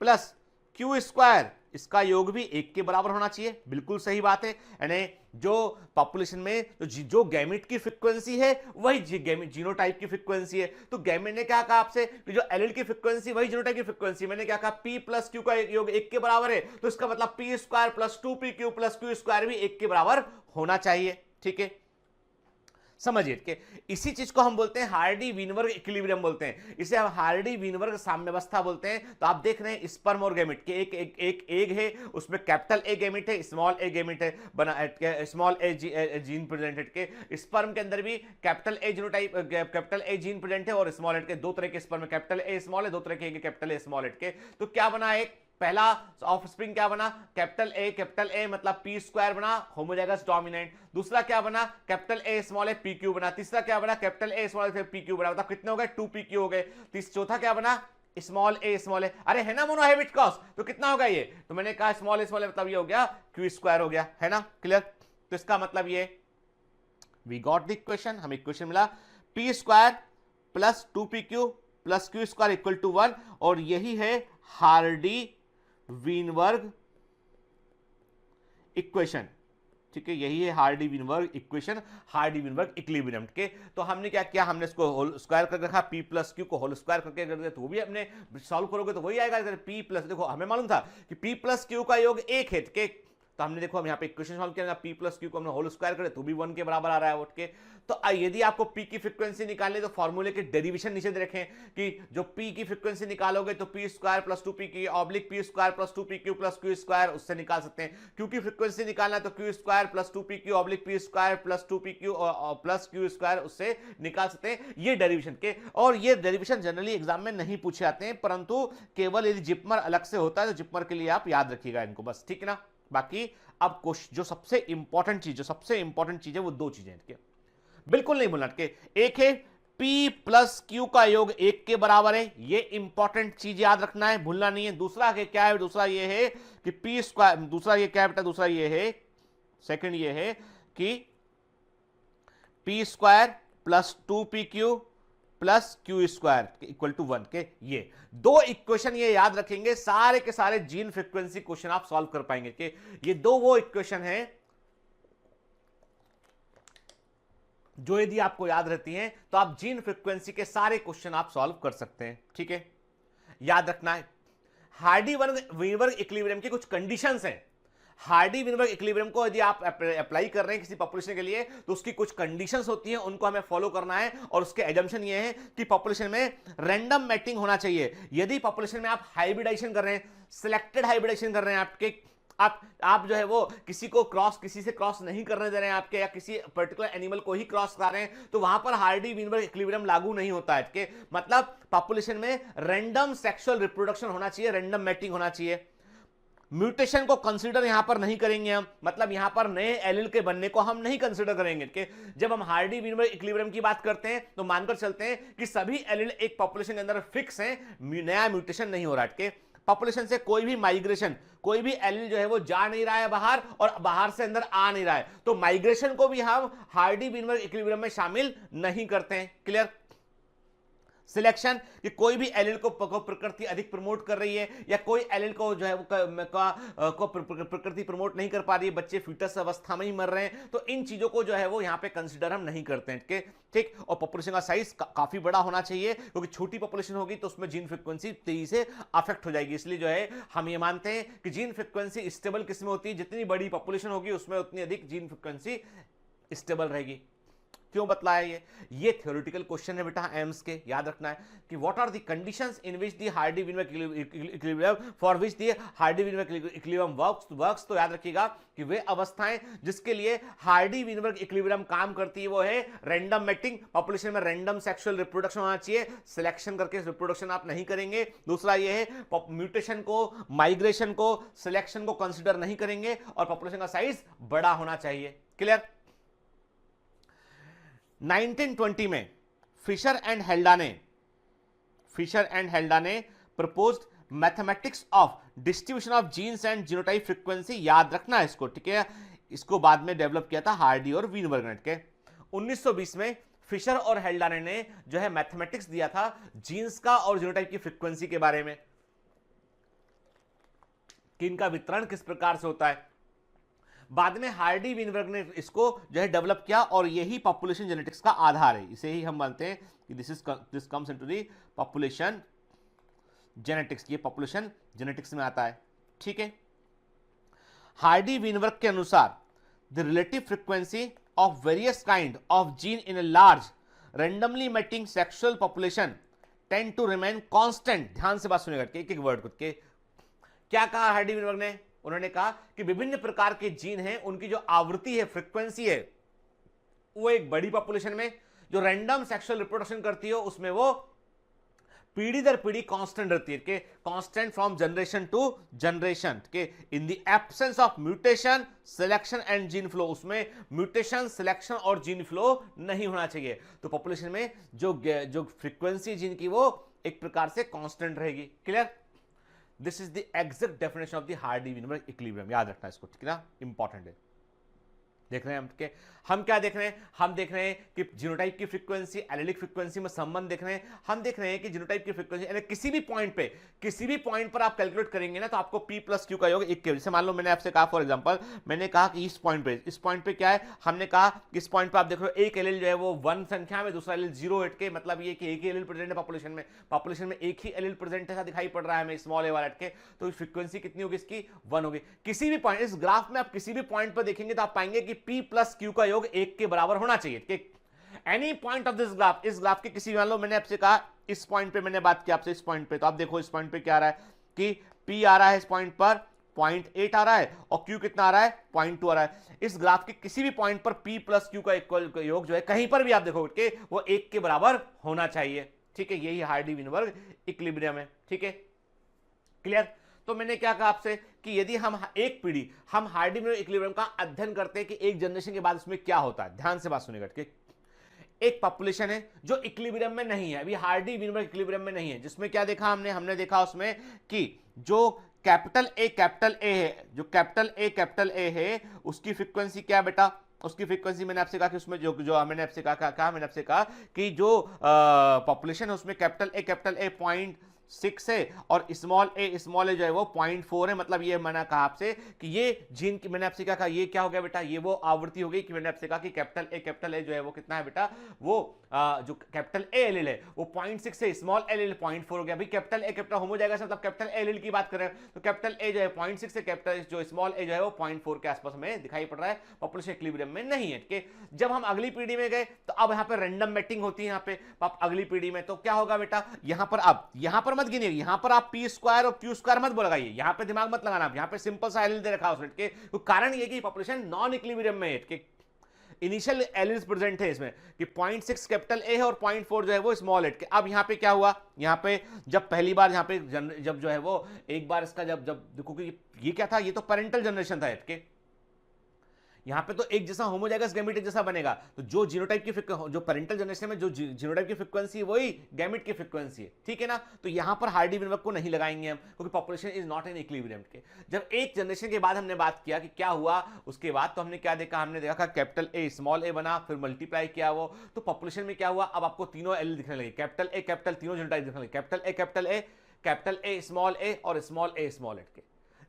plus Q square, इसका योग भी 1 के बराबर होना चाहिए। बिल्कुल सही बात है। यानी जो पॉपुलेशन में जो गैमेट की फ्रीक्वेंसी है वही जीनोटाइप की फ्रीक्वेंसी है। तो गैमेट ने क्या कहा आपसे कि जो एलील की फ्रीक्वेंसी वही जीनोटाइप की फ्रीक्वेंसी। मैंने क्या कहा, P प्लस Q का योग 1 के बराबर है, तो इसका मतलब P square plus 2PQ plus Q square भी 1 के बराबर होना चाहिए। ठीक है, समझिए कि इसी चीज को हम बोलते हैं हार्डी वीनबर्ग इक्विलिब्रियम बोलते हैं। इसे हम हार्डी वीनबर्ग साम्यावस्था बोलते हैं। तो आप देख रहे हैं स्पर्म और गैमेट के एक एग है, उसमें कैपिटल ए गैमेट है, स्मॉल ए गैमेट है, बना स्मॉल ए जीन प्रेजेंटेड के। स्पर्म के अंदर भी capital a genotype, capital A gene present है, और स्मॉल एट के दो तरह के स्पर्म, कैपिटल ए स्मॉल है, दो तरह के कैपिटल ए स्मॉल एट के। तो क्या बना, एक पहला ऑफस्प्रिंग क्या बना, कैपिटल ए मतलब P स्क्वायर बना, होमोजाइगस डोमिनेंट। दूसरा क्या बना, कैपिटल ए स्मॉल है, PQ बना। तीसरा क्या बना, कैपिटल ए स्मॉल है, PQ बना। मतलब कितने हो गए, 2PQ हो गए। चौथा क्या बना, स्मॉल ए स्मॉल है। अरे है ना मोनोहाइब्रिड क्रॉस, तो कितना होगा ये, तो मैंने कहा स्मॉल है मतलब ये हो गया Q स्क्वायर हो गया, है ना, क्लियर। तो इसका मतलब ये वी गॉट द इक्वेशन, हमें इक्वेशन मिला P square plus 2PQ plus Q square equal to 1, और यही है हार्डी वीनबर्ग इक्वेशन। ठीक है, यही है Hardy Weinberg equation, Hardy Weinberg equilibrium के। तो हमने क्या किया, हमने इसको होल स्क्वायर करके रखा, P प्लस Q को होल स्क्वायर करके कर दिया, तो वो भी अपने सॉल्व करोगे तो वही आएगा। P प्लस, देखो हमें मालूम था कि P प्लस Q का योग 1 है, तो हमने देखो हम यहाँ पे इक्वेशन सॉल्व किया, P प्लस Q को हमने होल स्क्वायर करे तो भी 1 के बराबर आ रहा है उठ के। तो यदि आपको P की फ्रीक्वेंसी निकालनी तो फॉर्मूले के डेरिवेशन नीचे दे रखें कि जो P की फ्रीक्वेंसी निकालोगे तो P square plus 2PQ oblique P square plus 2PQ plus Q square, उससे निकाल सकते हैं। Q की फ्रीक्वेंसी निकालना तो Q square plus 2PQ oblique P square plus 2PQ plus Q square, उससे निकाल सकते हैं ये डेरिवेशन के। और ये डेरिवेशन जनरली एग्जाम में नहीं पूछे जाते हैं, परंतु केवल यदि जिपमर अलग से होता है तो जिपमर के लिए आप याद रखिएगा इनको बस, ठीक है ना। बाकी अब जो सबसे इंपॉर्टेंट चीज है वो दो चीजें हैं, बिल्कुल नहीं भूलना के। एक है P प्लस Q का योग 1 के बराबर है, ये इंपॉर्टेंट चीज याद रखना है, भूलना नहीं है। दूसरा क्या है, दूसरा ये है कि P स्क्वायर, दूसरा ये क्या बेटा, दूसरा ये है, सेकंड ये है कि P square plus 2PQ plus Q square equal to 1 के। ये दो इक्वेशन ये याद रखेंगे, सारे के सारे जीन फ्रीक्वेंसी क्वेश्चन आप सॉल्व कर पाएंगे कि ये दो वो इक्वेशन है जो यदि आपको याद रहती हैं तो आप जीन फ्रीक्वेंसी के सारे क्वेश्चन आप सॉल्व कर सकते हैं। ठीक है, याद रखना है हार्डी वीनबर्ग इक्विलिब्रियम की कुछ कंडीशंस हैं। हार्डी वीनबर्ग इक्विलिब्रियम को यदि आप अप्लाई कर रहे हैं किसी पॉपुलेशन के लिए तो उसकी कुछ कंडीशंस होती हैं, उनको हमें फॉलो करना है। और उसके एजम्पशन ये है कि पॉपुलेशन में रैंडम मैटिंग होना चाहिए। यदि पॉपुलेशन में आप हाइब्रिडाइजेशन कर रहे हैं, सिलेक्टेड हाइब्रिडाइजेशन कर रहे हैं, आपके आप जो है वो किसी से क्रॉस नहीं करने दे रहे हैं आपके, या किसी पर्टिकुलर एनिमल को ही क्रॉस कर रहे हैं, तो वहां पर हार्डी वीनबर्ग इक्विलिब्रियम लागू नहीं होता है कि मतलब पॉपुलेशन में रैंडम सेक्सुअल रिप्रोडक्शन होना चाहिए, रैंडम मैटिंग होना चाहिए। म्यूटेशन को कंसीडर यहां पर नहीं करेंगे हम, मतलब यहां पर नए एलील के बनने को हम नहीं कंसीडर करेंगे कि जब हम हार्डी वीनबर्ग इक्विलिब्रियम की बात करते हैं तो मानकर चलते हैं कि सभी एलील एक पॉपुलेशन के अंदर फिक्स हैं, नया म्यूटेशन नहीं हो रहा है। पॉपुलेशन से कोई भी माइग्रेशन, कोई भी एलील जो है वो जा नहीं रहा है बाहर और बाहर से अंदर आ नहीं रहा है, तो माइग्रेशन को भी हम हार्डी वीनबर्ग इक्विलिब्रियम में शामिल नहीं करते हैं। क्लियर। सिलेक्शन कि कोई भी एलील को प्रकृति अधिक प्रमोट कर रही है या कोई एलील को जो है को प्रकृति प्रमोट नहीं कर पा रही है, बच्चे फीटस अवस्था में ही मर रहे हैं, तो इन चीजों को जो है वो यहाँ पे कंसिडर हम नहीं करते हैं। ठीक। और पॉपुलेशन का साइज काफी बड़ा होना चाहिए, क्योंकि छोटी पॉपुलेशन होगी तो उसमें जीन फ्रीक्वेंसी तेजी से अफेक्ट हो जाएगी। इसलिए जो है हम ये मानते हैं कि जीन फ्रीक्वेंसी स्टेबल किसमें होती है, जितनी बड़ी पॉपुलेशन होगी उसमें उतनी अधिक जीन फ्रीक्वेंसी स्टेबल रहेगी। क्यों बतलाया ये थ्योरेटिकल क्वेश्चन है बेटा एम्स के, याद रखना है कि what are the conditions in which the Hardy Weinberg equilibrium for which the Hardy Weinberg equilibrium works. तो याद रखिएगा कि वे अवस्थाएं जिसके लिए हार्डी-वीनबर्ग इक्विलिब्रियम काम करती है वो है रैंडम मैटिंग, पॉपुलेशन में रैंडम सेक्सुअल रिप्रोडक्शन होना चाहिए, सिलेक्शन करके रिप्रोडक्शन आप नहीं करेंगे। दूसरा ये है म्यूटेशन को, माइग्रेशन को, सिलेक्शन को कंसीडर नहीं करेंगे और पॉपुलेशन का साइज बड़ा होना चाहिए। क्लियर? 1920 में फिशर एंड हेल्डा ने proposed mathematics of distribution of genes and genotype frequency, याद रखना है इसको, ठीक है। इसको बाद में डेवलप किया था हार्डी और वीनबर्ग ने के। 1920 में फिशर और हेल्डा ने जो है मैथमेटिक्स दिया था जीन्स का और जीनोटाइप की फ्रीक्वेंसी के बारे में कि इनका वितरण किस प्रकार से होता है। बाद में हार्डी वीनबर्ग ने इसको जो है डेवलप किया और यही पॉपुलेशन जेनेटिक्स का आधार है। इसे ही हम मानते हैं कि this comes into the population genetics, ये पॉपुलेशन जेनेटिक्स में आता है, ठीक है। हार्डी वीनबर्ग के अनुसार the relative frequency of various kind of gene in a large randomly mating sexual population tend to remain constant. ध्यान से बात सुनिएगा, एक एक वर्ड को के क्या कहा हार्डी वीनबर्ग ने। उन्होंने कहा कि विभिन्न प्रकार के जीन हैं, उनकी जो आवृत्ति है, फ्रीक्वेंसी है, वो एक बड़ी पॉपुलेशन में जो रैंडम सेक्सुअल रिप्रोडक्शन करती है उसमें वो पीढ़ी दर पीढ़ी कांस्टेंट रहती है, कि constant from generation to generation, के in the absence of mutation, selection and gene flow, उसमें म्यूटेशन, सिलेक्शन और जीन फ्लो नहीं होना चाहिए। तो पॉपुलेशन में जो फ्रीक्वेंसी जीन की वो एक प्रकार से कांस्टेंट रहेगी। Clear? This is the exact definition of the Hardy Weinberg equilibrium, याद रखना इसको, ठीक है ना, इंपॉर्टेंट है। देख रहे हैं हम क्या देख रहे हैं, हम देख रहे हैं कि जीनोटाइप की फ्रीक्वेंसी, एलिलिक फ्रीक्वेंसी में संबंध देख रहे हैं। हम देख रहे हैं कि जीनोटाइप की फ्रीक्वेंसी यानी किसी भी पॉइंट पर आप कैलकुलेट करेंगे ना तो आपको P प्लस Q का योग एक के, जैसे मान लो मैंने आपसे कहा, फॉर एग्जांपल मैंने कहा कि इस पॉइंट पे क्या है, हमने कहा कि इस पॉइंट पे आप देख रहे हो एक एलिल जो है वो 1 संख्या में, दूसरा एलिल 0 8 के, मतलब ये कि एक ही एलिल प्रेजेंट है पॉपुलेशन में एक ही एलिल प्रेजेंट ऐसा दिखाई पड़ रहा है हमें स्मॉल ए वाला के, तो फ्रीक्वेंसी कितनी होगी इसकी 1 होगी। किसी भी पॉइंट, इस ग्राफ में आप किसी भी पॉइंट पर देखेंगे तो आप पाएंगे कि P प्लस Q का योग 1 के बराबर होना चाहिए। Any point of this graph, इस ग्राफ के किसी, मान लो मैंने आपसे कहा इस पॉइंट पे, मैंने बात की आपसे इस पॉइंट पे, तो आप देखो इस पॉइंट पे क्या आ रहा है कि P आ रहा है इस पॉइंट पर 0.8 आ रहा है और Q कितना आ रहा है 0.2 आ रहा है। इस ग्राफ के किसी भी पॉइंट पर P प्लस Q का योग जो है कहीं पर भी आप देखोगे वो 1 के बराबर होना चाहिए, ठीक है। यही हार्डी-वीनबर्ग इक्विलिब्रियम है, ठीक है। क्लियर? तो मैंने क्या कहा आपसे कि यदि हम एक पीढ़ी, हम हार्डी-वीनबर्ग इक्विलिब्रियम का अध्ययन करते हैं कि एक जनरेशन के बाद उसमें क्या होता है, ध्यान से बात सुनिएगा, ठीक है। एक पॉपुलेशन है जो इक्विलिब्रियम में नहीं है, अभी हार्डी-वीनबर्ग इक्विलिब्रियम में नहीं है, जिसमें क्या देखा हमने देखा उसमें कि जो कैपिटल ए है, जो कैपिटल ए है उसकी फ्रीक्वेंसी क्या बेटा, उसकी फ्रीक्वेंसी मैंने आपसे कहा कि उसमें जो मैंने आपसे कहा कि जो पॉपुलेशन है उसमें कैपिटल ए 0.6 है और स्मॉल ए जो है वो 0.4 है। मतलब ये मैंने कहा आपसे कि ये जीन की, मैंने आपसे क्या कहा, ये क्या हो गया बेटा, ये वो आवृत्ति हो गई कि मैंने आपसे कहा कि कैपिटल ए जो है वो कितना है बेटा, वो जो कैपिटल ए एलिल है वो 0.6 है, स्मॉल एलिल 0.4 हो गया। भाई कैपिटल ए कैपिटल होमो जाएगा, मतलब कैपिटल ए एलिल की बात कर रहे हैं तो कैपिटल ए जो है 0.6 है, कैपिटल जो स्मॉल ए जो है वो 0.4 के आसपास में दिखाई पड़ रहा है, पॉपुलेशन इक्विलिब्रियम में नहीं है, ठीक है। जब हम अगली पीढ़ी में गए तो अब यहाँ पे रैंडम मैटिंग होती है, यहाँ पे अगली पीढ़ी में तो क्या होगा बेटा, यहाँ पर मत गिनिए, यहाँ पर आप P स्क्वायर और Q स्क्वायर मत लगाइए, यहाँ पे दिमाग मत लगाना, यहाँ पे सिंपल सा एलिल दे रखा है उसके, तो कारण ये कि पॉपुलेशन नॉन इक्विलिब्रियम में है, कि इनिशियल एलिल्स प्रेजेंट है इसमें कि 0.6 कैपिटल ए है और 0.4 जो है वो स्मॉल ए के। अब यहाँ पे क्या हुआ, यहाँ पे जब पहली बार यहाँ पे जब जो है वो एक बार इसका जब देखो कि ये क्या था, ये तो पेरेंटल जनरेशन था के, यहाँ पे तो एक जैसा होमोजाइगस गैमेट एक जैसा बनेगा, तो जो जीनोटाइप की जो पेरेंटल जनरेशन में जो जीनोटाइप की फ्रीक्वेंसी वही गैमेट की फ्रीक्वेंसी है, ठीक है ना। तो यहाँ पर हार्डी-वीनबर्ग को नहीं लगाएंगे हम, क्योंकि population is not in equilibrium के। जब एक जनरेशन के बाद हमने बात किया कि क्या हुआ, उसके बाद तो हमने क्या देखा, हमने देखा कैपिटल ए स्मॉल ए बना, फिर मल्टीप्लाई किया वो, तो पॉपुलेशन में क्या हुआ, अब आपको तीनों एल दिखने लगे, कैपिटल तीनों जीनोटाइप दिखने लगे, कैपिटल ए स्मॉल ए और स्मॉल ए के।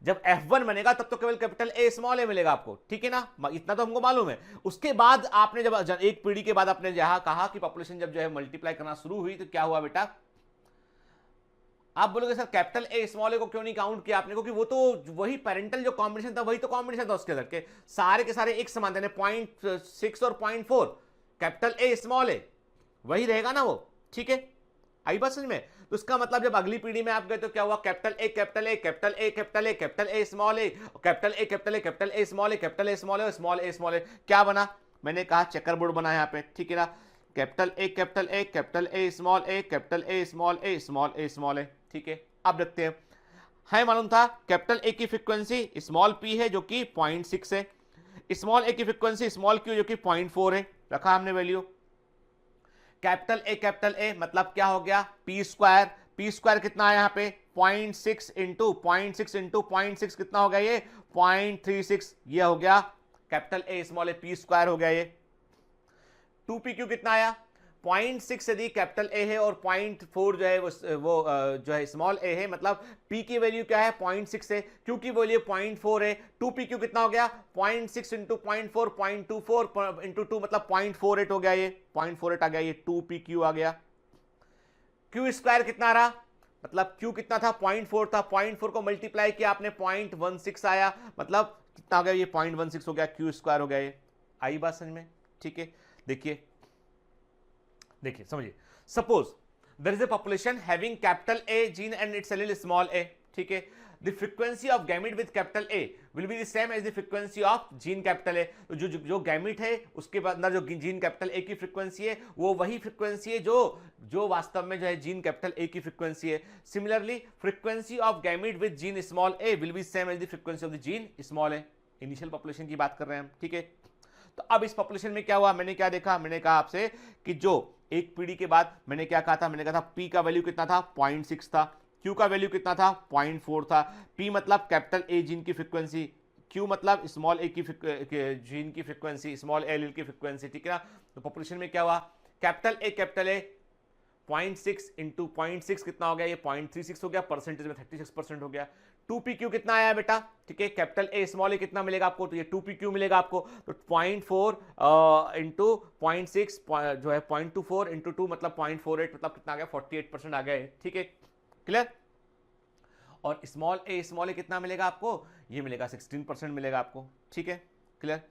जब F1 बनेगा तब तो केवल कैपिटल ए स्मॉल ए मिलेगा आपको, ठीक है ना, इतना तो हमको मालूम है। उसके बाद आपने जब एक पीढ़ी के बाद आपने यहां कहा कि पॉपुलेशन जब जो है मल्टीप्लाई करना शुरू हुई तो क्या हुआ बेटा, आप बोलोगे सर कैपिटल ए स्मॉल ए को क्यों नहीं काउंट किया आपने, क्योंकि वो तो वही पेरेंटल जो कॉम्बिनेशन था वही तो कॉम्बिनेशन था उसके अंदर के सारे एक समान थे, 0.6 और 0.4 कैपिटल ए स्मॉल ए, वही रहेगा ना वो, ठीक है, आई बात समझ में। तो इसका मतलब जब अगली पीढ़ी में आप गए तो क्या हुआ, capital A capital A capital A capital A capital A small A, capital A capital A capital A small A capital A small A small A small A, क्या बना, मैंने कहा चेकर बोर्ड बना यहाँ पे, ठीक है ना, capital A capital A capital A small A capital A small A small A small A, ठीक है। अब देखते हैं, है मालूम था कैपिटल ए की फ्रीक्वेंसी स्मॉल पी है जो कि 0.6 है, स्मॉल ए की फ्रीक्वेंसी स्मॉल क्यू जो कि 0.4 है, रखा हमने वैल्यू। कैपिटल ए मतलब क्या हो गया, पी स्क्वायर कितना है यहाँ पे 0.6 इंटू 0.6 कितना हो गया ये 0.36, ये हो गया capital A small A P square हो गया ये। 2pq कितना आया 0.6 यदि कैपिटल ए है और 0.4 जो है वो जो है स्मॉल ए है, मतलब p की वैल्यू क्या है 0.6 है, क्योंकि वैल्यू 0.4 है, 2pq कितना हो गया 0.6 इंटू 0.4 0.24 इंटू 2 मतलब 0.48 हो गया, ये 0.48 आ गया, ये 2pq आ गया। q स्क्वायर कितना रहा, मतलब q कितना था 0.4 था, 0.4 को मल्टीप्लाई किया आपने 0.16 आया, मतलब कितना हो गया ये 0.16 हो गया, q स्क्वायर हो गया ये, आई बात समझ में, ठीक है। देखिए समझिए, suppose there is a population having capital A gene and its allele small A, ठीक है, the frequency of gamete with capital A will be the same as the frequency of gene capital A. तो जो gamete है उसके अंदर जो gene capital ए की frequency है वो वही फ्रीक्वेंसी है जो वास्तव में जो है जीन कैपिटल ए की फ्रीक्वेंसी है। Similarly frequency of gamete with gene small A will be same as the frequency of the gene small A. Initial population की बात कर रहे हैं हम, ठीक है। तो अब इस पॉपुलेशन में क्या हुआ, मैंने क्या देखा, मैंने कहा आपसे कि जो एक पीढ़ी के बाद मैंने क्या कहा था, मैंने कहा था p का वैल्यू कितना था 0.6 था, q का वैल्यू कितना था 0.4 था, p मतलब कैपिटल ए जीन की फ्रीक्वेंसी, q मतलब स्मॉल ए की जीन की फ्रीक्वेंसी, स्मॉल ए एलील की फ्रीक्वेंसी, ठीक है ना। तो पॉपुलेशन में क्या हुआ, कैपिटल ए 0.6 इंटू 0.6 कितना हो गया, ये 0.36 हो गया, परसेंटेज में 36% हो गया। 2pq कितना आया बेटा, ठीक है, कैपिटल ए स्मॉल ए कितना मिलेगा आपको, तो ये 2pq मिलेगा आपको, तो 0.4 इंटू 0.6 जो है 0.24 इंटू 2 मतलब 0.48 मतलब कितना आ गया 48% आ गया, ठीक है, क्लियर। और स्मॉल ए कितना मिलेगा आपको, ये मिलेगा 16% मिलेगा आपको, ठीक है, क्लियर।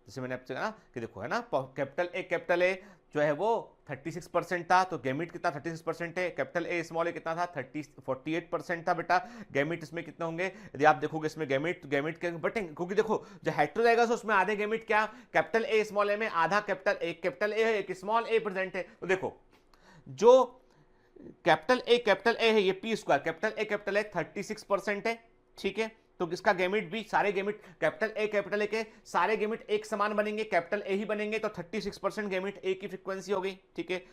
जैसे मैंने आपसे कहा ना कि देखो है ना, कैपिटल ए जो है वो 36% था, तो गैमेट कितना 36% है, कैपिटल ए स्मॉल ए कितना था 48% था बेटा। गैमेट इसमें कितने होंगे, यदि आप देखोगे इसमें गैमेट के बटेंगे, क्योंकि देखो जो हेटेरोजाइगस है उसमें आधे गैमेट क्या, कैपिटल ए स्मॉल ए में आधा कैपिटल ए है, एक स्मॉल ए प्रेजेंट है। तो देखो जो कैपिटल ए है ये पी स्क्वायर, कैपिटल ए 36% है, ठीक है। तो इसका गैमेट भी सारे गैमेट कैपिटल ए के सारे गैमेट एक समान बनेंगे, कैपिटल ए ही बनेंगे, तो 36% गैमेट ए की फ्रीक्वेंसी हो गई, ठीक है।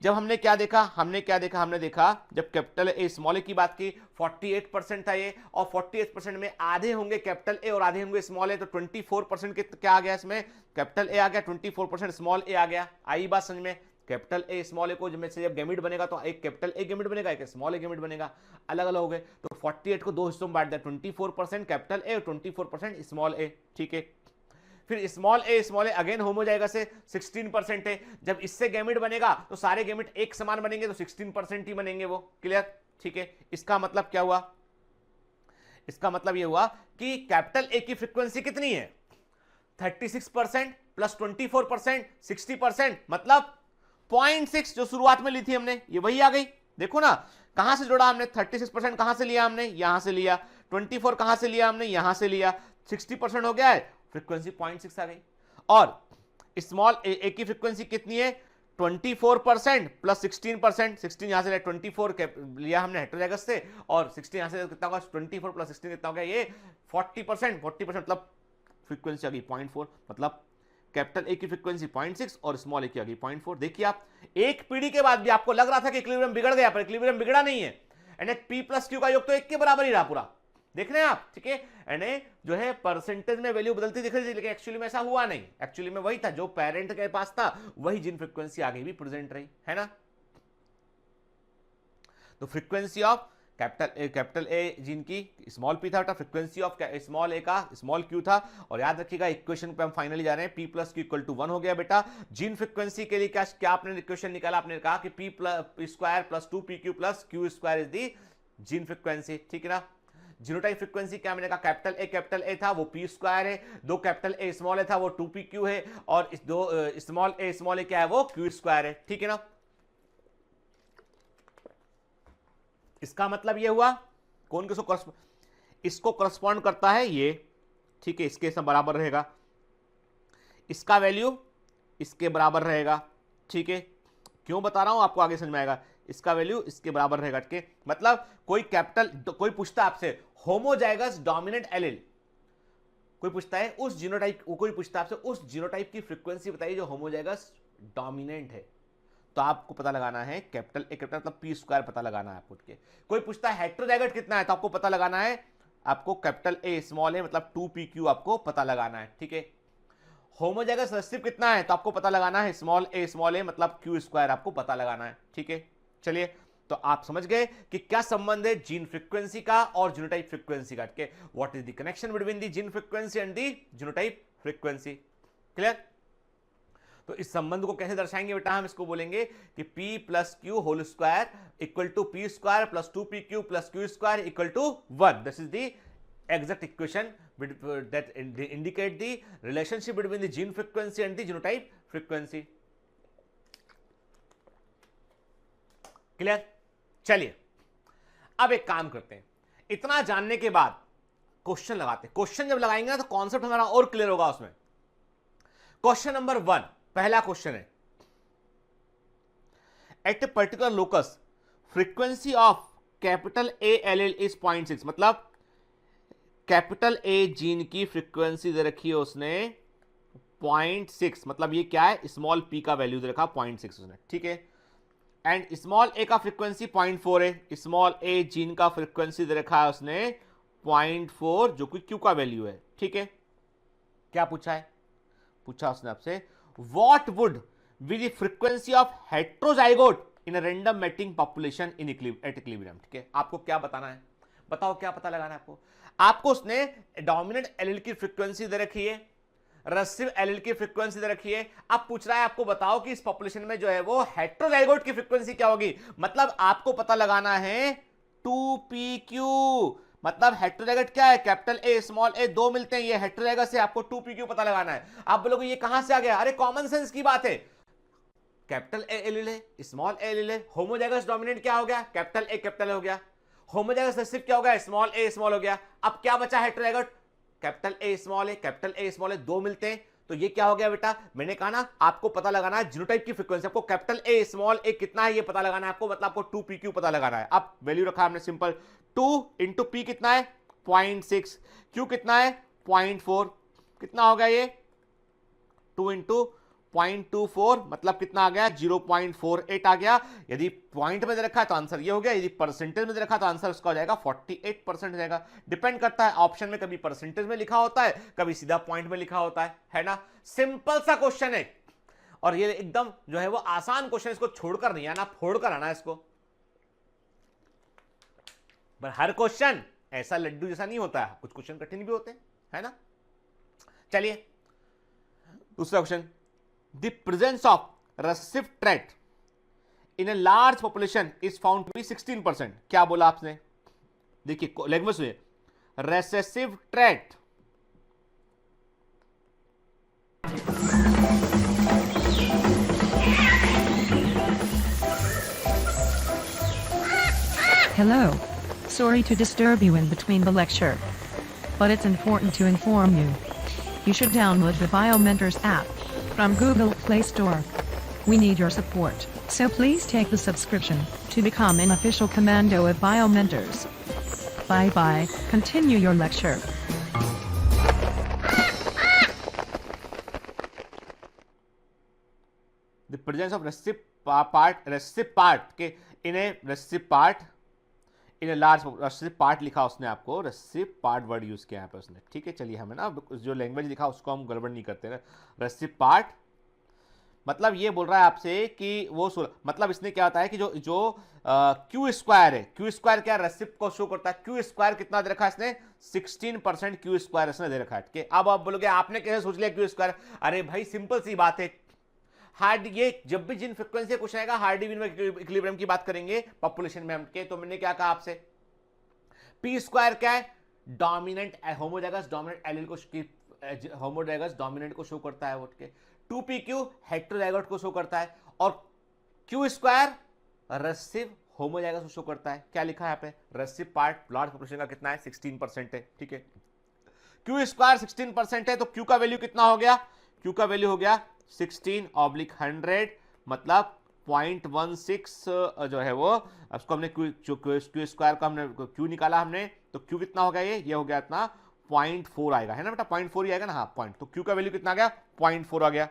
जब हमने क्या देखा, हमने देखा जब कैपिटल ए स्मॉल ए की बात की 48% था ये, और 48% में आधे होंगे कैपिटल ए और आधे होंगे स्मॉल ए, तो 24% के क्या आ गया इसमें, कैपिटल ए आ गया, 24% स्मॉल ए आ गया, आई बात समझ में। कैपिटल ए स्मॉल ए को जब गैमेट बनेगा तो एक कैपिटल ए गैमेट बनेगा, एक स्मॉल ए गैमेट बनेगा, अलग अलग हो गए। तो 48 को दो हिस्सों में बांट दिया, 24% कैपिटल ए और 24% स्मॉल ए, ठीक है। फिर स्मॉल ए अगेन होमोजाइगस से 16% है, जब इससे गैमेट बनेगा तो सारे गैमेट एक समान बनेंगे, तो 16% ही बनेंगे वो, क्लियर, ठीक है। इसका मतलब क्या हुआ, इसका मतलब ये हुआ कि कैपिटल ए की फ्रीक्वेंसी कितनी है 36% प्लस 24% 60%, मतलब 0.6 जो शुरुआत में ली थी हमने, ये वही आ गई। देखो ना कहां से जोड़ा हमने, 36% कहां से लिया हमने, यहां से लिया, 24 कहां से लिया हमने, यहां से लिया, 60% हो गया है, फ्रीक्वेंसी 0.6 आ गई। और स्मॉल ए की फ्रीक्वेंसी कितनी है 24% प्लस 16%, 16 यहां से लिया, 24 लिया हमने हेटेरोजाइगस से, और 16 यहां से कितना होगा 24 प्लस 16 कितना हो गया ये 40% मतलब फ्रीक्वेंसी आ गई 0.4, मतलब कैपिटल ए की फ्रीक्वेंसी 0.6 और स्मॉल ए की आ गई 0.4। देखिए आप एक पीढ़ी के बाद भी आपको लग रहा था कि इक्विलिब्रियम बिगड़ गया, पर इक्विलिब्रियम बिगड़ा नहीं है, यानी p प्लस क्यू का योग तो एक के बराबर ही रहा पूरा, देख रहे हैं आप, ठीक है। यानी जो है परसेंटेज में वैल्यू बदलती दिख रही थी, लेकिन एक्चुअली में ऐसा हुआ नहीं, एक्चुअली में वही था जो पेरेंट के पास था वही जीन फ्रीक्वेंसी आगे भी प्रेजेंट रही, है ना। तो frequency of capital A gene की स्मॉल पी था, फ्रीक्वेंसी ऑफ स्मॉल ए का स्मॉल क्यू था। और याद रखिएगा इक्वेशन पे हम फाइनली जा रहे हैं, p plus Q equal to 1 हो गया बेटा। जीन फ्रीक्वेंसी के लिए क्या आपने इक्वेशन निकाला, आपने कहा कि p square plus 2pq plus Q square is the gene frequency, ठीक है ना। जीनोटाइप फ्रीक्वेंसी क्या, मैंने कहा कैपिटल ए था वो पी स्क्वायर है, दो कैपिटल ए स्मॉल ए था वो 2pq है, और इस दो स्मॉल ए क्या है वो क्यू स्क्वायर है, ठीक है ना। इसका मतलब ये हुआ कौन किसको इसको करस्पॉन्ड करता है ये, ठीक है, इसके सब बराबर रहेगा, इसका वैल्यू इसके बराबर रहेगा, ठीक है। क्यों बता रहा हूं आपको आगे समझ में आएगा, इसका वैल्यू इसके बराबर रहेगा, ठीक है। मतलब कोई पूछता है आपसे होमोजाइगस डोमिनेंट एलील, कोई पूछता है उस जीनोटाइप, कोई पूछता है आपसे उस जीनोटाइप की फ्रीक्वेंसी बताइए जो होमोजाइगस डोमिनेंट है, तो आपको पता लगाना है कैपिटल ए कैपिटल मतलब पी स्क्वायर पता लगाना है आपको, ठीक है। कोई पूछता है हेटेरोजाइगस कितना है, तो आपको पता लगाना है, आपको कैपिटल ए स्मॉल ए मतलब 2pq आपको पता लगाना है, ठीक है। होमोजाइगस रिसेसिव कितना है, तो आपको पता लगाना है स्मॉल ए मतलब क्यू स्क्वायर आपको पता लगाना है, ठीक है। चलिए, तो आप समझ गए कि क्या संबंध है जीन फ्रीक्वेंसी का और जीनोटाइप फ्रीक्वेंसी का, ठीक है। What is the connection between the gene frequency and the genotype frequency, clear. तो इस संबंध को कैसे दर्शाएंगे बेटा, हम इसको बोलेंगे कि p plus Q whole square equal to P square plus 2pq plus Q square equal to 1। This is the exact equation that indicate the relationship between the gene frequency and the genotype frequency. Clear. चलिए अब एक काम करते हैं, इतना जानने के बाद क्वेश्चन लगाते हैं। क्वेश्चन जब लगाएंगे ना तो कॉन्सेप्ट हमारा और क्लियर होगा उसमें। क्वेश्चन नंबर 1, पहला क्वेश्चन है, at a particular locus frequency of capital A allele is 0.6, मतलब कैपिटल ए जीन की फ्रीक्वेंसी दे रखी है उसने 0.6, मतलब ये क्या है, स्मॉल पी का वैल्यू दे रखा 0.6 उसने, ठीक है। एंड स्मॉल ए का फ्रीक्वेंसी 0.4 है, स्मॉल ए जीन का फ्रीक्वेंसी दे रखा है उसने 0.4 जो कि क्यू का वैल्यू है, ठीक है। क्या पूछा है, पूछा उसने आपसे what would be the frequency of heterozygote in a random mating population in at equilibrium, ठीक है। आपको क्या बताना है, बताओ क्या पता लगाना है आपको उसने डोमिनेंट एलील की फ्रीक्वेंसी दे रखी है, रिसेसिव एलील की फ्रीक्वेंसी दे रखी है। अब पूछ रहा है आपको बताओ कि इस पॉपुलेशन में जो है वो हेटेरोजाइगोट की फ्रीक्वेंसी क्या होगी, मतलब आपको पता लगाना है 2pq, मतलब हेटेरोजाइगोट क्या है, कैपिटल ए स्मॉल ए दो मिलते हैं, ये हेटेरोजाइगस है, आपको 2pq पता लगाना है। आप बोलोगे ये कहां से आ गया, अरे कॉमन सेंस की बात है, कैपिटल ए एलील है, स्मॉल ए एलील है, होमोजाइगस डोमिनेंट क्या हो गया, कैपिटल ए कैपिटल हो गया, होमोजाइगस रिसेसिव क्या हो गया, स्मॉल ए स्मॉल हो गया। अब क्या बचा हेटेरोजाइगोट, कैपिटल ए स्मॉल ए दो मिलते हैं, तो ये क्या हो गया बेटा, मैंने कहा ना आपको पता लगाना है जीनोटाइप की फ्रीक्वेंसी, आपको कैपिटल ए स्मॉल ए कितना है ये पता लगाना है आपको, मतलब आपको 2pq पता लगाना है। अब वैल्यू रखा हमने सिंपल, 2 इंटू पी कितना है 0.6, क्यू कितना है 0.4, कितना हो गया ये 2 इंटू 0.24 मतलब कितना आ गया 0.48 आ गया। यदि पॉइंट में दे रखा है तो आंसर ये हो गया, यदि परसेंटेज में दे रखा तो आंसर उसका हो जाएगा 48% हो जाएगा। डिपेंड करता है, ऑप्शन में कभी परसेंटेज में लिखा होता है, कभी सीधा पॉइंट में लिखा होता है ना। सिंपल सा क्वेश्चन है और ये एकदम जो है वो आसान क्वेश्चन, इसको छोड़कर नहीं आना, फोड़कर आना इसको। पर हर क्वेश्चन ऐसा लड्डू जैसा नहीं होता है, कुछ क्वेश्चन कठिन भी होते हैं, है ना। चलिए दूसरा question, the presence of recessive trait in a large population is found to be 16%। क्या बोला आपने, देखिए लैंग्वेज में recessive trait, Hello. Sorry to disturb you in between the lecture, but it's important to inform you. You should download the BioMentors app from Google Play Store. We need your support, so please take the subscription to become an official commando of BioMentors. Bye bye, continue your lecture. The presence of recessive part के in a recessive part in a large recessive part लिखा उसने आपको, recessive part word use किया है पे उसने, ठीक है। चलिए हमें ना जो लैंग्वेज लिखा उसको हम गड़बड़ नहीं करते ना। recessive part मतलब ये बोल रहा है आपसे कि वो मतलब इसने क्या होता है कि जो क्यू स्क्वायर है, क्यू स्क्वायर क्या रेसिप को शो करता है, क्यू स्क्वायर कितना दे रखा है इसने 16% क्यू स्क्वायर इसने दे रखा है, ठीक है। अब आप बोलोगे आपने कैसे सोच लिया क्यू स्क्वायर, अरे भाई सिंपल सी बात है, हार्ड ये जब भी जिन फ्रीक्वेंसी कुछ आएगा हार्डी विन में इक्विलिब्रियम की बात करेंगे पॉपुलेशन में हम के, तो मैंने क्या कहा आपसे पी स्क्वायर क्या है? डोमिनेंट होमोजाइगस डोमिनेंट एलील को होमोजाइगस डोमिनेंट को शो करता है, वोट के 2pq हेटेरोजाइगोट को शो करता है, और क्यू स्क्वायर रेसेसिव होमोजाइगस को शो करता है। क्या लिखा है यहाँ पे? रेसेसिव पार्ट लार्ज पॉपुलेशन का कितना है? 16% है, ठीक है। क्यू स्क्वायर 16% है, तो क्यू का वैल्यू कितना हो गया? क्यू का वैल्यू हो गया 16/100, मतलब 0.16 जो है वो, उसको हमने क्यू स्क्वायर का हमने क्यू निकाला हमने, तो क्यू कितना हो गया? ये हो गया इतना 0.4 आएगा, है ना बेटा? 0.4 ही आएगा ना, हाँ पॉइंट, तो क्यू का वैल्यू कितना आ गया? 0.4 आ गया,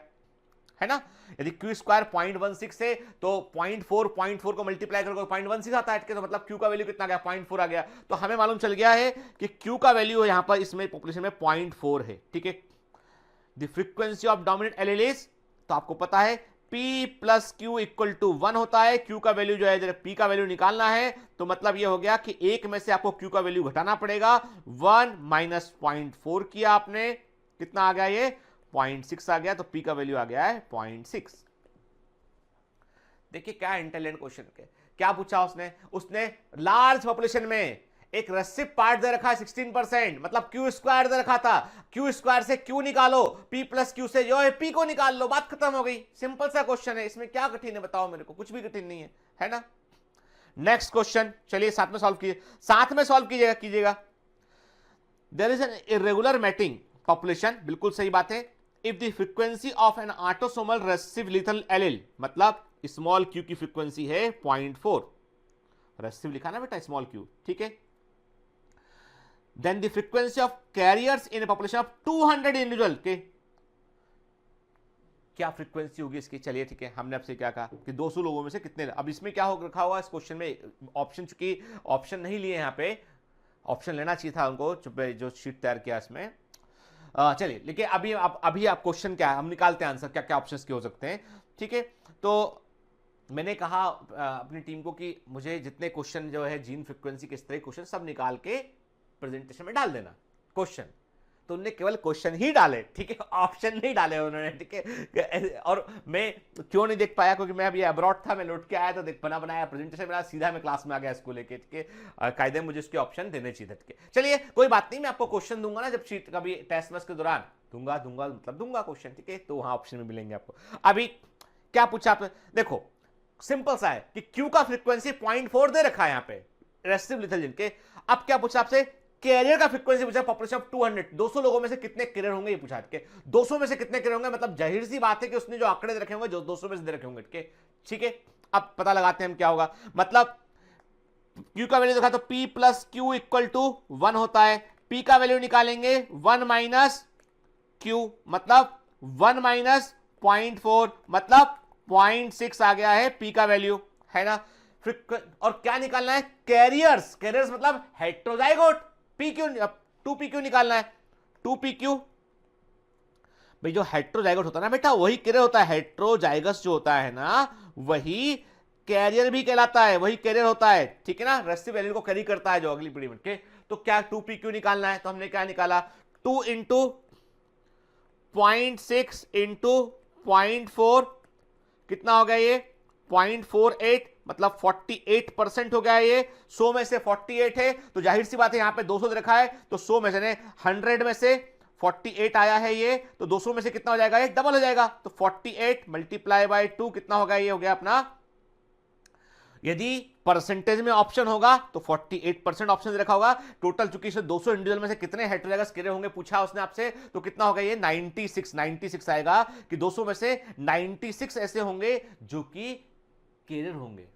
है ना। यदि क्यू स्क्वायर 0.16 है तो 0.4 को मल्टीप्लाई करके 0.16 आता है, तो मतलब क्यू का वैल्यू कितना गया? 0.4 आ गया। तो हमें मालूम चल गया है कि क्यू का वैल्यू यहां पर इसमें पॉपुलेशन में 0.4 है, ठीक है। The frequency of dominant allele is, तो आपको पता है P plus Q equal to 1 होता है। क्यू का वैल्यू जो है P का वैल्यू निकालना है, तो मतलब ये हो गया कि एक में से आपको क्यू का वैल्यू घटाना पड़ेगा। 1 माइनस 0.4 किया आपने, कितना आ गया? ये 0.6 आ गया, तो P का वैल्यू आ गया है 0.6। देखिए क्या इंटेलिजेंट क्वेश्चन के, क्या पूछा उसने लार्ज पॉपुलेशन में एक रेसिव पार्ट दे रखा है 16%, मतलब क्यू स्क्वायर दे रखा था, क्यू स्क्वायर से क्यू निकालो, पी प्लस क्यू से जो है पी को निकाल लो, बात खत्म हो गई। सिंपल सा क्वेश्चन है, इसमें क्या कठिन है बताओ मेरे को? कुछ भी कठिन नहीं है ना। नेक्स्ट क्वेश्चन, चलिए साथ में सॉल्व कीजिएगा। There is an irregular mating population, बिल्कुल सही बात है। If the frequency of an autosomal recessive lethal allele, मतलब स्मॉल क्यू की फ्रीक्वेंसी है 0.4, रेसेसिव लिखा ना बेटा स्मॉल क्यू, ठीक है। Then the frequency of carriers in a population of 200 individual के, क्या फ्रीक्वेंसी होगी इसकी? चलिए ठीक है, हमने आपसे क्या कहा कि 200 लोगों में से कितने। अब इसमें क्या हो रखा हुआ इस क्वेश्चन में? ऑप्शन, चूंकि ऑप्शन नहीं लिए यहाँ पे, ऑप्शन लेना चाहिए था उनको जो शीट तैयार किया इसमें। चलिए लेकिन अभी आप क्वेश्चन क्या है, हम निकालते हैं आंसर, क्या क्या ऑप्शंस के हो सकते हैं, ठीक है। तो मैंने कहा अपनी टीम को कि मुझे जितने क्वेश्चन जो है जीन फ्रीक्वेंसी के इस तरह क्वेश्चन सब निकाल के प्रेजेंटेशन में डाल देना क्वेश्चन। तो उन्होंने केवल क्वेश्चन ही डाले, ठीक है, ऑप्शन नहीं डाले उन्होंने, ठीक है। और मैं क्यों नहीं देख पाया? क्योंकि मैं अभी अब्रॉड था, मैं लौट के आया तो बनाया प्रेजेंटेशन मेरा, सीधा मैं क्लास में आ गया इसको लेके, ठीक है। कायदे मुझे उसके ऑप्शन देने चाहिए, ठीक है। चलिए कोई बात नहीं, मैं आपको क्वेश्चन दूंगा ना जब शीट कभी टेस्ट मैच के दौरान दूंगा मतलब दूंगा क्वेश्चन, ठीक है, तो वहां ऑप्शन में मिलेंगे आपको। अभी क्या पूछा आपने? देखो सिंपल सा है कि क्यू का फ्रीक्वेंसी 0.4 दे रखा है यहाँ पे रेसेसिव लीथल जीन के। अब क्या पूछा आपसे? कैरियर का फ्रीक्वेंसी पूछा, पॉपुलेशन ऑफ 200, 200 लोगों में से कितने कैरियर होंगे ये पूछा, ठीक है। 200 में से कितने कैरियर होंगे, मतलब जाहिर सी बात है कि उसने जो आंकड़े दे रखे होंगे जो 200 में से दे रखे होंगे, ठीक है। अब पता लगाते हैं हम क्या होगा, मतलब क्यू का वैल्यू देखा तो P plus Q equal to 1 होता है। P का वैल्यू निकालेंगे 1 माइनस क्यू, मतलब 1 माइनस 0.4, मतलब 0.6 आ गया है P का वैल्यू, है ना। और क्या निकालना है? कैरियर्स मतलब हेटेरोजाइगोट, PQ 2PQ निकालना है। 2PQ भाई जो हेटेरोजाइगोट होता है ना बेटा, वही कैरियर होता है। हेटेरोजाइगस जो होता है ना, वही कैरियर भी कहलाता है, वही कैरियर होता है, ठीक है ना। रेसेसिव एलील को कैरी करता है जो अगली पीढ़ी में, के तो क्या 2PQ निकालना है, तो हमने क्या निकाला? 2 इंटू 0.6 इंटू 0.4 कितना हो गया? ये 0.48, मतलब 48% हो गया। ये 100 में से 48 है, तो जाहिर सी बात है यहाँ पे 200 दे रखा है, तो 100 में से 100 में से 48 आया है ये, तो 200 में से कितना हो जाएगा? ये डबल हो जाएगा, तो 48 मल्टीप्लाई बाय 2 कितना होगा? ये हो गया अपना, यदि परसेंटेज में ऑप्शन होगा तो 48% ऑप्शन दे रखा होगा। टोटल चूंकि 200 इंडिविजुअल में से कितने हेटेरोजाइगस कैरियर होंगे पूछा उसने आपसे, तो कितना होगा? ये 96 आएगा कि 200 में से 96 ऐसे होंगे जो कि कैरियर होंगे,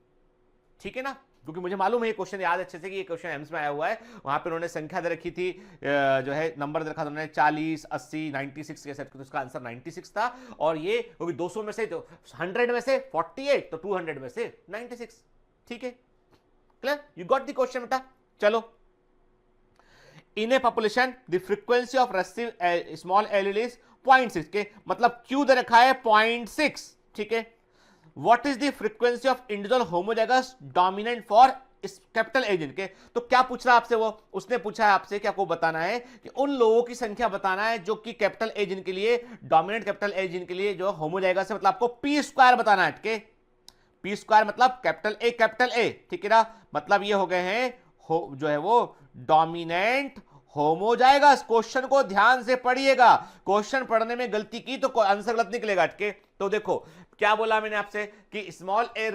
ठीक है ना। क्योंकि मुझे मालूम है ये क्वेश्चन याद अच्छे से कि ये क्वेश्चन एम्स में आया हुआ है, वहां पे उन्होंने संख्या दे रखी थी, जो है नंबर दे रखा था उन्होंने 40, 80, 96 के सेट, तो उसका आंसर 96 था। और ये क्योंकि 200 में से तो 100 में से 48, तो 200 में से 96, ठीक है। Clear? You got the question बेटा। चलो, in a population the frequency of recessive small allele is 0.6 के, मतलब क्यू दे रखा है 0.6, ठीक है। What is the frequency of individual homozygous dominant for capital A gene के, तो क्या पूछ रहा है आपसे? वो उसने पूछा है आपसे कि आपको बताना है कि उन लोगों की संख्या बताना है जो कि कैपिटल ए जीन के लिए, डोमिनेंट कैपिटल ए जीन के लिए जो होमोजाइगस है, मतलब आपको पी स्क्वायर बताना है, ठीक है। पी स्क्वायर मतलब कैपिटल ए, ठीक है ना, मतलब ये हो गए हैं जो है वो डोमिनेंट होमोजाइगस। क्वेश्चन को ध्यान से पढ़िएगा, क्वेश्चन पढ़ने में गलती की तो आंसर गलत निकलेगा। तो देखो क्या बोला मैंने आपसे कि स्मॉल ए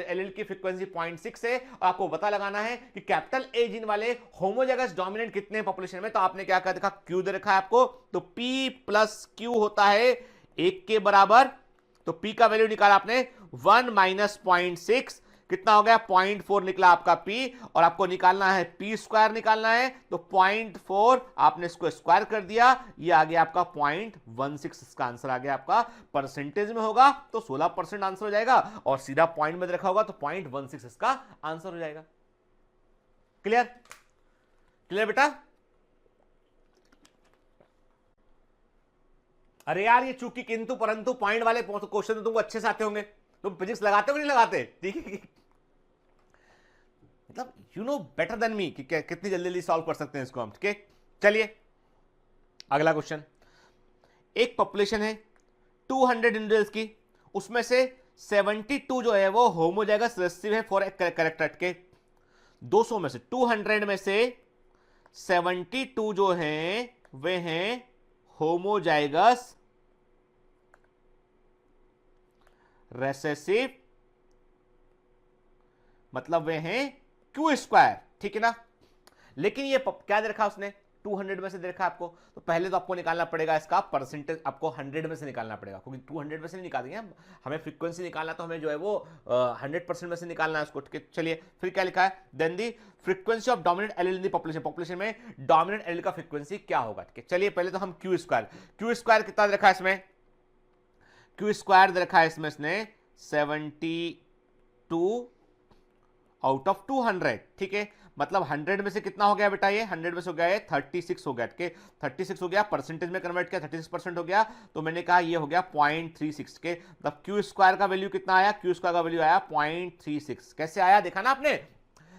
एलील की फ्रीक्वेंसी 0.6 है और आपको पता लगाना है कि कैपिटल ए जीन वाले होमोजाइगस डोमिनेंट कितने पॉपुलेशन में। तो आपने क्या कहा, देखा क्यू दे रखा है आपको, तो P प्लस क्यू होता है 1 के बराबर। तो P का वैल्यू निकाला आपने 1 माइनस 0.6, कितना हो गया 0.4 निकला आपका P, और आपको निकालना है P स्क्वायर निकालना है, तो 0.4 आपने इसको स्क्वायर कर दिया, ये आ गया आपका 0.16। इसका आंसर आ गया आपका, परसेंटेज में होगा तो 16% आंसर हो जाएगा, और सीधा पॉइंट में रखा होगा तो 0.16 इसका आंसर हो जाएगा। क्लियर क्लियर बेटा? अरे यार ये चूंकि किंतु परंतु पॉइंट वाले क्वेश्चन तो तुमको अच्छे से आते होंगे, तुम फिजिक्स लगाते हो नहीं लगाते? ठीक है, मतलब you know better than me कि कितनी जल्दी जल्दी सॉल्व कर सकते हैं इसको हम। ठीक है, चलिए अगला क्वेश्चन। एक पॉपुलेशन है 200 इंडिविजुअल्स की, उसमें से 72 जो है वो होमोजाइगस रिसेसिव है फॉर कैरेक्टर के। 200 में से 200 में से 72 जो हैं वे हैं होमोजाइगस रेसेसिव, मतलब वे हैं क्यू स्क्वायर। ठीक है ना? लेकिन ये क्या दे रखा उसने, 200 में से दे रखा आपको, तो पहले तो आपको निकालना पड़ेगा इसका परसेंटेज, आपको 100 में से निकालना पड़ेगा, क्योंकि 200 में से नहीं निकाल देंगे हमें फ्रीक्वेंसी निकालना, तो हमें जो है वो 100% में से निकालना है उसको। चलिए फिर क्या लिखा है, then the frequency of dominant allele in the population में डोमिनेंट एलील का फ्रीक्वेंसी क्या होगा। ठीक है, चलिए पहले तो हम क्यू स्क्वायर कितना दे रखा है इसमें, क्यू स्क्वायर दे रखा है इसमें इसने 72 आउट ऑफ 200। ठीक है, मतलब 100 में से कितना हो गया बेटा, ये 100 में से हो गया ये 36 हो गया। ठीक है, 36 हो गया, परसेंटेज में कन्वर्ट किया 36% हो गया, तो मैंने कहा ये हो गया 0.36 के। तब क्यू स्क्वायर का वैल्यू कितना आया, क्यू स्क्वायर का वैल्यू आया 0.36। कैसे आया देखा ना आपने,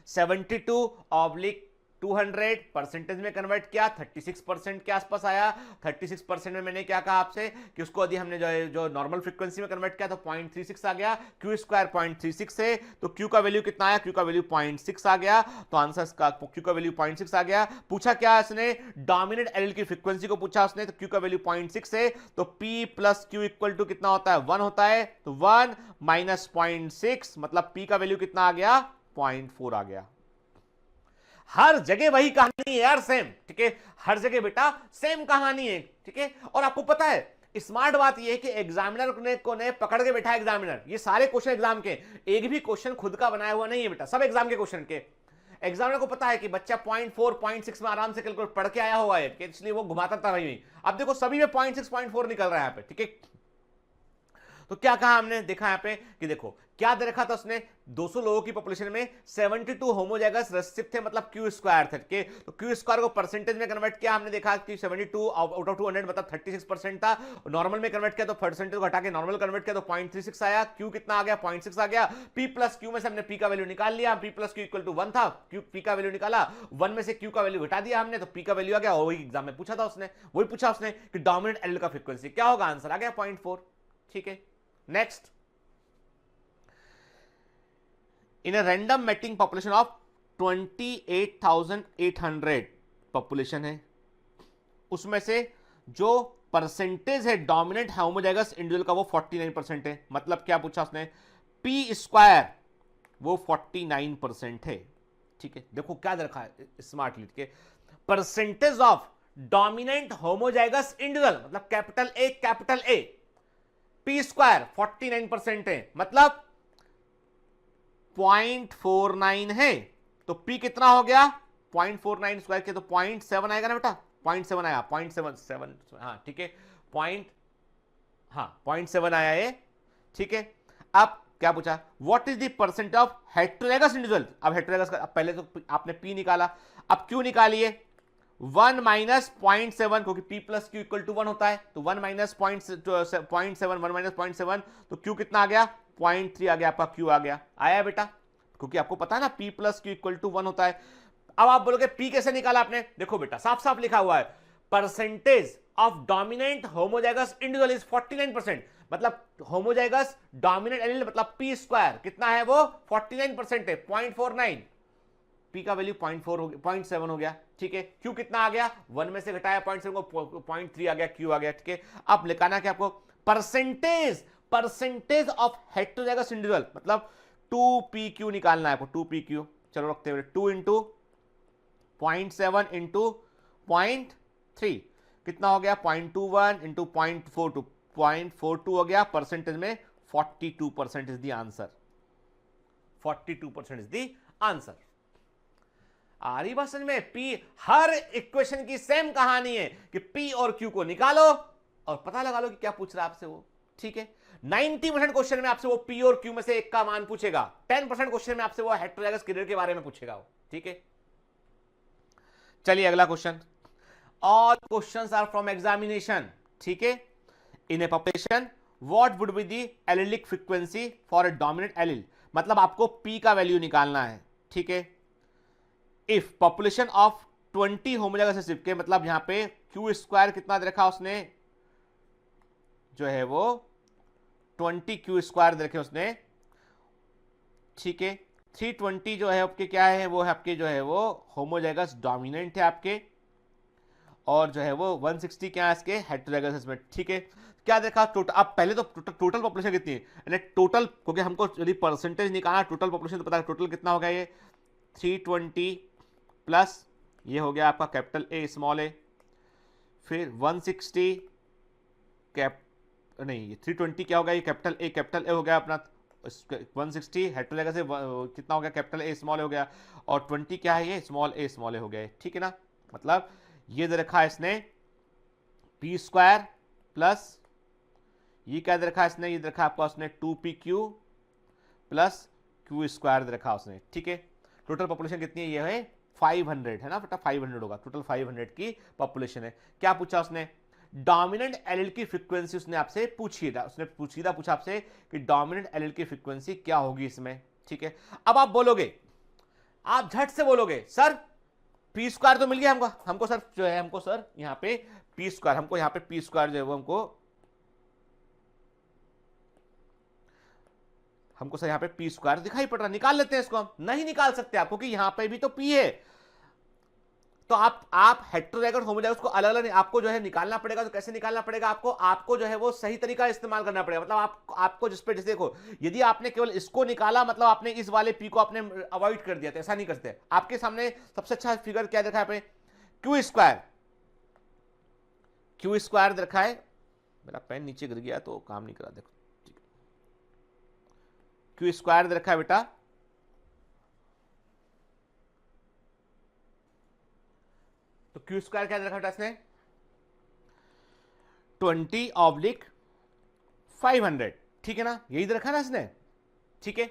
72/200 परसेंटेज में कन्वर्ट किया, 36% के आसपास आया। 36% में मैंने क्या कहा आपसे कि उसको यदि हमने जो नॉर्मल फ्रीक्वेंसी में कन्वर्ट किया तो 0.36 आ गया। क्यू स्क्वायर 0.36 है, तो क्यू का वैल्यू कितना आया, क्यू का वैल्यू 0.6 आ गया, तो आंसर का क्यू का वैल्यू 0.6 आ गया। पूछा क्या इसने, डोमिनेंट एलील की फ्रीक्वेंसी को पूछा उसने, तो क्यू का वैल्यू 0.6 है, तो P plus Q equal to कितना होता है, 1 होता है, तो 1 माइनस 0.6 मतलब P का वैल्यू कितना आ गया, 0.4 आ गया। हर जगह वही कहानी है यार, सेम। ठीक है, हर जगह बेटा सेम कहानी है। ठीक है, और आपको पता है स्मार्ट बात यह है कि एग्जामिनर ने पकड़ के बैठा, एग्जामिनर ये सारे क्वेश्चन एग्जाम के, एक भी क्वेश्चन खुद का बनाया हुआ नहीं है बेटा, सब एग्जाम के क्वेश्चन के। एग्जामिनर को पता है कि बच्चा 0.4 0.6 में आराम से कैलकुलेट पढ़ के आया हुआ है, इसलिए वो घुमाता था वही। अब देखो सभी में 0.6 0.4 निकल रहा है यहाँ पे। ठीक है, तो क्या कहा हमने, देखा यहाँ पे कि देखो क्या दे रखा था उसने, 200 लोगों की पॉपुलेशन में 72 होमोजाइगस रेसेसिव थे, मतलब क्यू स्क्वायर थे। के तो क्यू स्क्वायर को परसेंटेज में कन्वर्ट किया, हमने देखा कि 72 आउट ऑफ 200 मतलब 36% था। नॉर्मल में कन्वर्ट किया तो परसेंटेज को हटा के नॉर्मल कन्वर्ट किया तो 0.36 आया। क्यू कितना आ गया, 0.6 आ गया। पी प्लस क्यू में से हमने पी का वैल्यू निकाल लिया, P plus Q equal to 1 था, क्यू पी का वैल्यू निकाला, 1 में से क्यू का वैल्यू घटा दिया हमने, तो पी का वैल्यू आ गया। वही एग्जाम में पूछा था उसने, वही पूछा उसने कि डोमिनेंट एलील का फ्रीक्वेंसी क्या होगा, आंसर आ गया 0.4। ठीक है, next, in a random mating population of 28,800 population है, उसमें से जो परसेंटेज है डोमिनेंट होमोजाइगस इंडिविजुअल का वो 49% है। मतलब क्या पूछा उसने, पी स्क्वायर वो 49% है। ठीक है, देखो क्या रखा है स्मार्ट लिख के, percentage of dominant homozygous individual मतलब कैपिटल ए पी स्क्वायर 49% है, मतलब 0.49 है, तो P कितना हो गया 0.49 स्क्वायर के तो 0.7 आएगा ना बेटा, 0.7 आया, 0.77, हाँ ठीक है, 0.7 आया ये। ठीक है, अब क्या पूछा, what is the percent of heterozygous individual. अब हेटेरोजाइगस का पहले तो आपने P निकाला, अब Q निकालिए, 1 माइनस 0.7 क्योंकि P plus Q equal to 1 होता है, तो 1 माइनस 0.7 1 माइनस 0.7 तो Q कितना आ गया 0.3 आ गया, आपका Q आ गया, आया बेटा, क्योंकि आपको पता है ना P plus Q equal to 1 होता है। अब आप बोलोगे P कैसे निकाला आपने, देखो बेटा साफ साफ लिखा हुआ है, percentage of dominant homozygous individual is 49%, मतलब होमोजाइगस डोमिनेंट एलील मतलब P स्क्वायर कितना है वो 49% है, 0.49। पी का वैल्यू 0.4 हो गया, 0.7 हो गया, ठीक है। क्यू कितना आ गया, 1 में से घटाया 0.7 को 0.3 आ गया, क्यू आ गया, ठीक है। अब लिखाना क्या आपको, परसेंटेज ऑफ हेटेरोजाइगस इंडिविजुअल, मतलब 2pq निकालना है आपको, 2pq। चलो रखते हुए 2 इंटू 0.7 इंटू 0.3 कितना हो गया, 0.21 इंटू 0.42, 0.42 हो गया। परसेंटेज में 42% is the answer, 42% is the answer. आ रही बात समझ में? पी, हर इक्वेशन की सेम कहानी है कि पी और क्यू को निकालो और पता लगा लो कि क्या पूछ रहा है आपसे वो, ठीक है। 90% क्वेश्चन में आपसे वो पी और क्यू में से एक का मान पूछेगा, 10% क्वेश्चन में आपसे वो हेटेरोजाइगस कैरियर के बारे में पूछेगा वो, ठीक है। चलिए अगला question, all questions are from examination, ठीक है। In a population what would be the allelic frequency for a dominant allele, मतलब आपको पी का वैल्यू निकालना है, ठीक है। If population of 20 homozygous recessive के, मतलब यहां पे क्यू स्क्वायर कितना दे रखा उसने, जो है वो 20 क्यू स्क्वायर दे रखे उसने, ठीक है। 320 जो है आपके क्या है, वो है आपके जो है वो होमोजाइगस डोमिनेंट है आपके, और जो है वो 160 क्या है इसके हेटेरोजाइगस में, ठीक है। क्या देखा टोटल, अब पहले तो टोटल पॉपुलेशन कितनी है, यानी टोटल, क्योंकि हमको यदि परसेंटेज निकालना टोटल पॉपुलेशन तो पता है टोटल कितना हो गया, ये 320 प्लस ये हो गया आपका कैपिटल ए स्मॉल ए, फिर 160 कैप नहीं, ये 320 क्या हो गया, ये कैपिटल ए हो गया अपना, 160 हेटेरोजाइगस से कितना हो गया, कैपिटल ए स्मॉल ए हो गया, और 20 क्या है, ये स्मॉल ए हो गया, ठीक है ना। मतलब ये दे रखा है इसने पी स्क्वायर प्लस ये क्या दे रखा है इसने, ये दे रखा आपका उसने 2pq प्लस क्यू स्क्वायर दे रखा उसने, ठीक है। टोटल पॉपुलेशन कितनी है, ये है 500 है ना बेटा, 500 होगा, टोटल 500 की पॉपुलेशन है। क्या पूछा उसने, डोमिनेंट एलील की फ्रीक्वेंसी उसने आपसे पूछी था, उसने पूछा आपसे कि डोमिनेंट एलील की फ्रीक्वेंसी क्या होगी इसमें, ठीक है। अब आप बोलोगे, आप झट से बोलोगे सर पी स्क्वायर तो मिल गया हमको सर जो है, हमको सर यहाँ पे पी स्क्वायर, हमको यहाँ पे पी स्क्वायर जो है वो हमको सर यहाँ पे पी स्क्वायर दिखाई पड़ रहा, निकाल लेते हैं इसको। हम नहीं निकाल सकते आप, क्योंकि यहाँ पे भी तो पी है, तो आप हेटेरोजाइगस होमोजाइगस को अलग अलग आपको जो है निकालना पड़ेगा। तो कैसे निकालना पड़ेगा आपको जो है वो सही तरीका इस्तेमाल करना पड़ेगा। मतलब आपको जिस पे, जैसे देखो, यदि आपने केवल इसको निकाला, मतलब आपने इस वाले पी को आपने अवॉइड कर दिया, तो ऐसा नहीं करते। आपके सामने सबसे अच्छा फिगर क्या देखा है आपने, क्यू स्क्वायर रखा है, मेरा पेन नीचे गिर गया तो काम नहीं करा, देखो क्यू स्क्वायर रखा है बेटा, तो क्यू स्क्वायर क्या रखा बेटा इसने 20/500, ठीक है ना, यही रखा ना इसने, ठीक है।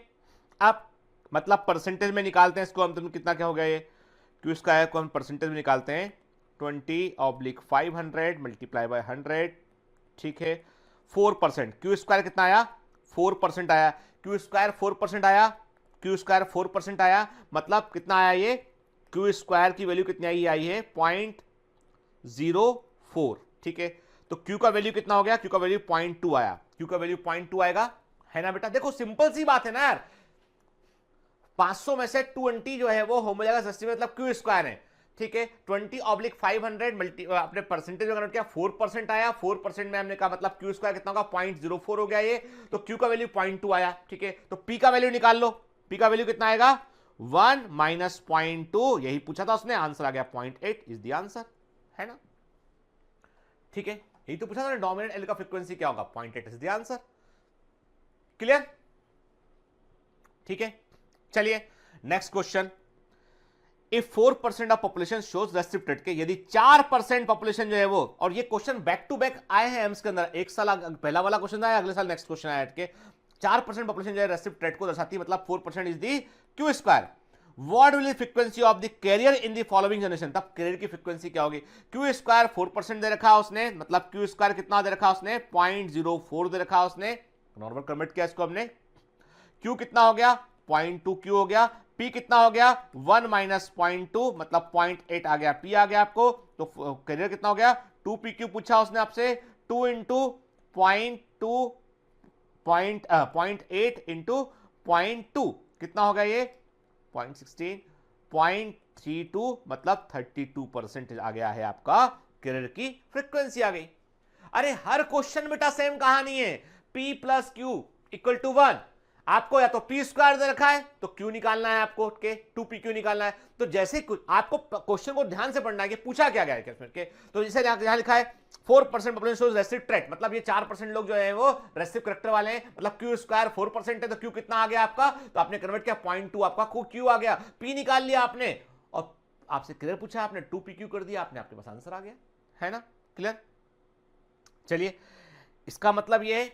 अब मतलब परसेंटेज में निकालते हैं इसको हम, तुम कितना क्या हो गया, ये क्यू स्क्वायर को हम परसेंटेज में निकालते हैं, 20/500 मल्टीप्लाई बाय 100, ठीक है। 4%, क्यू स्क्वायर कितना आया, 4% आया, क्यू स्क्वायर 4% आया, मतलब कितना आया ये, क्यू स्क्वायर की वैल्यू कितनी आई है 0.04, ठीक है। तो क्यू का वैल्यू कितना हो गया, क्यू का वैल्यू 0.2 आया, क्यू का वैल्यू 0.2 आएगा, है ना बेटा। देखो सिंपल सी बात है ना यार, 500 में से 20 जो है वो होमोजाइगस रेसिसिव मतलब क्यू स्क्वायर है, ठीक है। 20/500 मल्टी अपने परसेंटेज में कन्वर्ट किया, 4% आया, 4% में हमने कहा मतलब क्यू स्क्वायर कितना होगा 0.04 हो गया ये, तो क्यू का वैल्यू 0.2 आया, ठीक है। तो पी का वैल्यू निकाल लो, पी का वैल्यू कितना आएगा 1 माइनस 0.2, यही पूछा था उसने, आंसर आ गया 0.8 इज द आंसर, है ना, ठीक है। यही तो पूछा था डोमिनेंट एल का फ्रीक्वेंसी क्या होगा, 0.8 इज द आंसर, क्लियर, ठीक है। चलिए next question, if 4% of population shows recessive के, यदि 4% पॉपुलेशन जो है वो, और ये क्वेश्चन बैक टू बैक आए हैं एम्स के अंदर, एक साल पहला वाला क्वेश्चन आया, अगले साल नेक्स्ट क्वेश्चन आया के 4% पॉपुलेशन जो है रेसिप्टेट को दर्शाती है, मतलब 4% is the Q square, what will the frequency of the carrier in the following generation, तब कैरियर की फ्रीक्वेंसी क्या होगी। क्यू स्क्वायर 4% दे रखा उसने, मतलब क्यू स्क्वायर कितना दे रखा उसने 0.04 दे रखा उसने, नॉर्मल कन्वर्ट किया इसको हमने, क्यू कितना हो गया 0.2 क्यू हो गया, पी कितना हो गया 1 माइनस 0.2 मतलब 0.8 आ गया, पी आ गया आपको, तो कैरियर कितना हो गया 2pq पूछा उसने आपसे, 2 इंटू 0.8 इंटू 0.2 कितना होगा ये 0.16, 0.32 मतलब 32% आ गया है आपका कैरियर की फ्रीक्वेंसी आ गई। अरे हर क्वेश्चन बेटा सेम कहानी है, P plus Q equal to 1। आपको या तो पी स्क्वायर दे रखा है तो क्यू निकालना है, आपको के 2pq निकालना है। तो जैसे आपको क्वेश्चन को ध्यान से पढ़ना है कि पूछा क्या गया है के, तो जैसे यहां लिखा है 4% पॉपुलेशन शोज रेसिव ट्रेट, मतलब ये 4% लोग जो है वो रेसिव करेक्टर वाले हैं, मतलब क्यू स्क्वायर 4% है तो क्यू कितना आ गया आपका, तो आपने कन्वर्ट किया 0.2, आपका क्यू आ गया, पी निकाल लिया आपने और आपसे क्लियर पूछा आपने 2pq कर दिया आपने, आपके पास आंसर आ गया है ना। क्लियर। चलिए इसका मतलब ये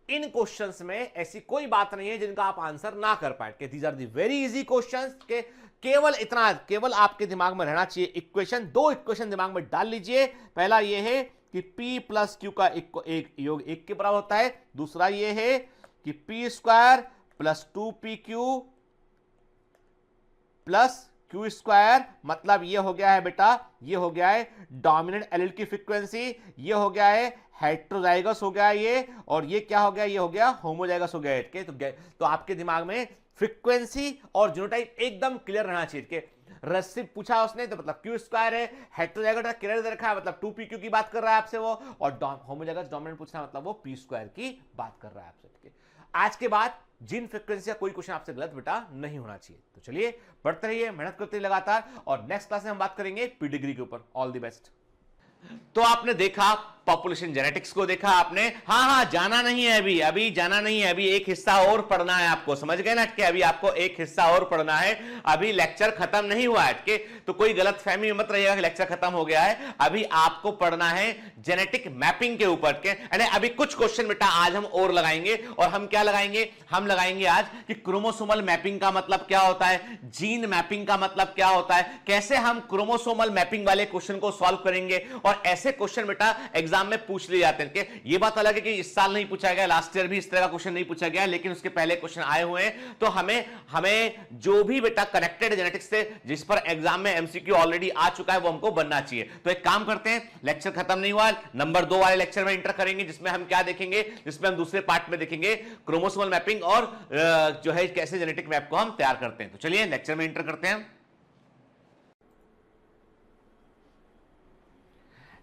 इन क्वेश्चंस में ऐसी कोई बात नहीं है जिनका आप आंसर ना कर पाए, कि these are the very easy questions के केवल इतना, केवल आपके दिमाग में रहना चाहिए इक्वेशन, दो इक्वेशन दिमाग में डाल लीजिए। पहला ये है कि p प्लस क्यू का एक योग 1 के बराबर होता है, दूसरा ये है कि p square plus 2pq plus Q square, मतलब ये हो गया है बेटा, ये हो गया है डोमिनेंट एलील की फ्रीक्वेंसी, ये हो गया है हेटेरोजाइगस हो गया ये, और ये क्या हो गया, ये हो गया होमोजाइगस हो गया। तो आपके दिमाग में फ्रीक्वेंसी और जीनोटाइप एकदम क्लियर रहना चाहिए कि रेसिव पूछा उसने तो मतलब क्यू स्क्वायर है, हेटेरोजाइगस क्लियर दे रखा है मतलब 2pq की बात कर रहा है आपसे वो, और होमोजाइगस डोमिनेंट पूछना मतलब वो p स्क्वायर की बात कर रहा है आपसे। आज के बाद जिन फ्रीक्वेंसी का कोई क्वेश्चन आपसे गलत बेटा नहीं होना चाहिए। तो चलिए पढ़ते रहिए, मेहनत करते रहिए लगातार, और नेक्स्ट क्लास में हम बात करेंगे पी डिग्री के ऊपर। All the best. तो आपने देखा पॉपुलेशन जेनेटिक्स को देखा आपने, हाँ जाना नहीं है अभी जाना नहीं है, अभी एक हिस्सा और पढ़ना है आपको, समझ गए ना कि अभी आपको एक हिस्सा और पढ़ना है, अभी लेक्चर खत्म नहीं हुआ है के, तो कोई गलत फहमी मत रहिएगा कि लेक्चर खत्म हो गया है। अभी आपको पढ़ना है जेनेटिक मैपिंग के ऊपर के, यानी अभी कुछ क्वेश्चन बेटा आज हम और लगाएंगे, और हम क्या लगाएंगे, हम लगाएंगे आज कि क्रोमोसोमल मैपिंग का मतलब क्या होता है, जीन मैपिंग का मतलब क्या होता है, कैसे हम क्रोमोसोमल मैपिंग वाले क्वेश्चन को सॉल्व करेंगे। और ऐसे क्वेश्चन बेटा एग्जाम में पूछ लिए जाते हैं कि ये बात अलग है कि इस साल नहीं पूछा गया, लास्ट ईयर भी इस तरह का क्वेश्चन नहीं पूछा गया, लेकिन उसके पहले क्वेश्चन आए हुए हैं। तो हमें जो भी बेटा कनेक्टेड जेनेटिक्स से जिस पर एग्जाम में एमसीक्यू ऑलरेडी आ चुका है वो हमको बनना चाहिए। तो एक काम करते हैं, लेक्चर खत्म नहीं हुआ, नंबर 2 वाले लेक्चर में इंटर करेंगे, जिसमें हम क्या देखेंगे, जिसमें हम दूसरे पार्ट में देखेंगे क्रोमोसोमल मैपिंग और जो है कैसे जेनेटिक मैप को हम तैयार करते हैं। तो चलिए लेक्चर में इंटर करते हैं।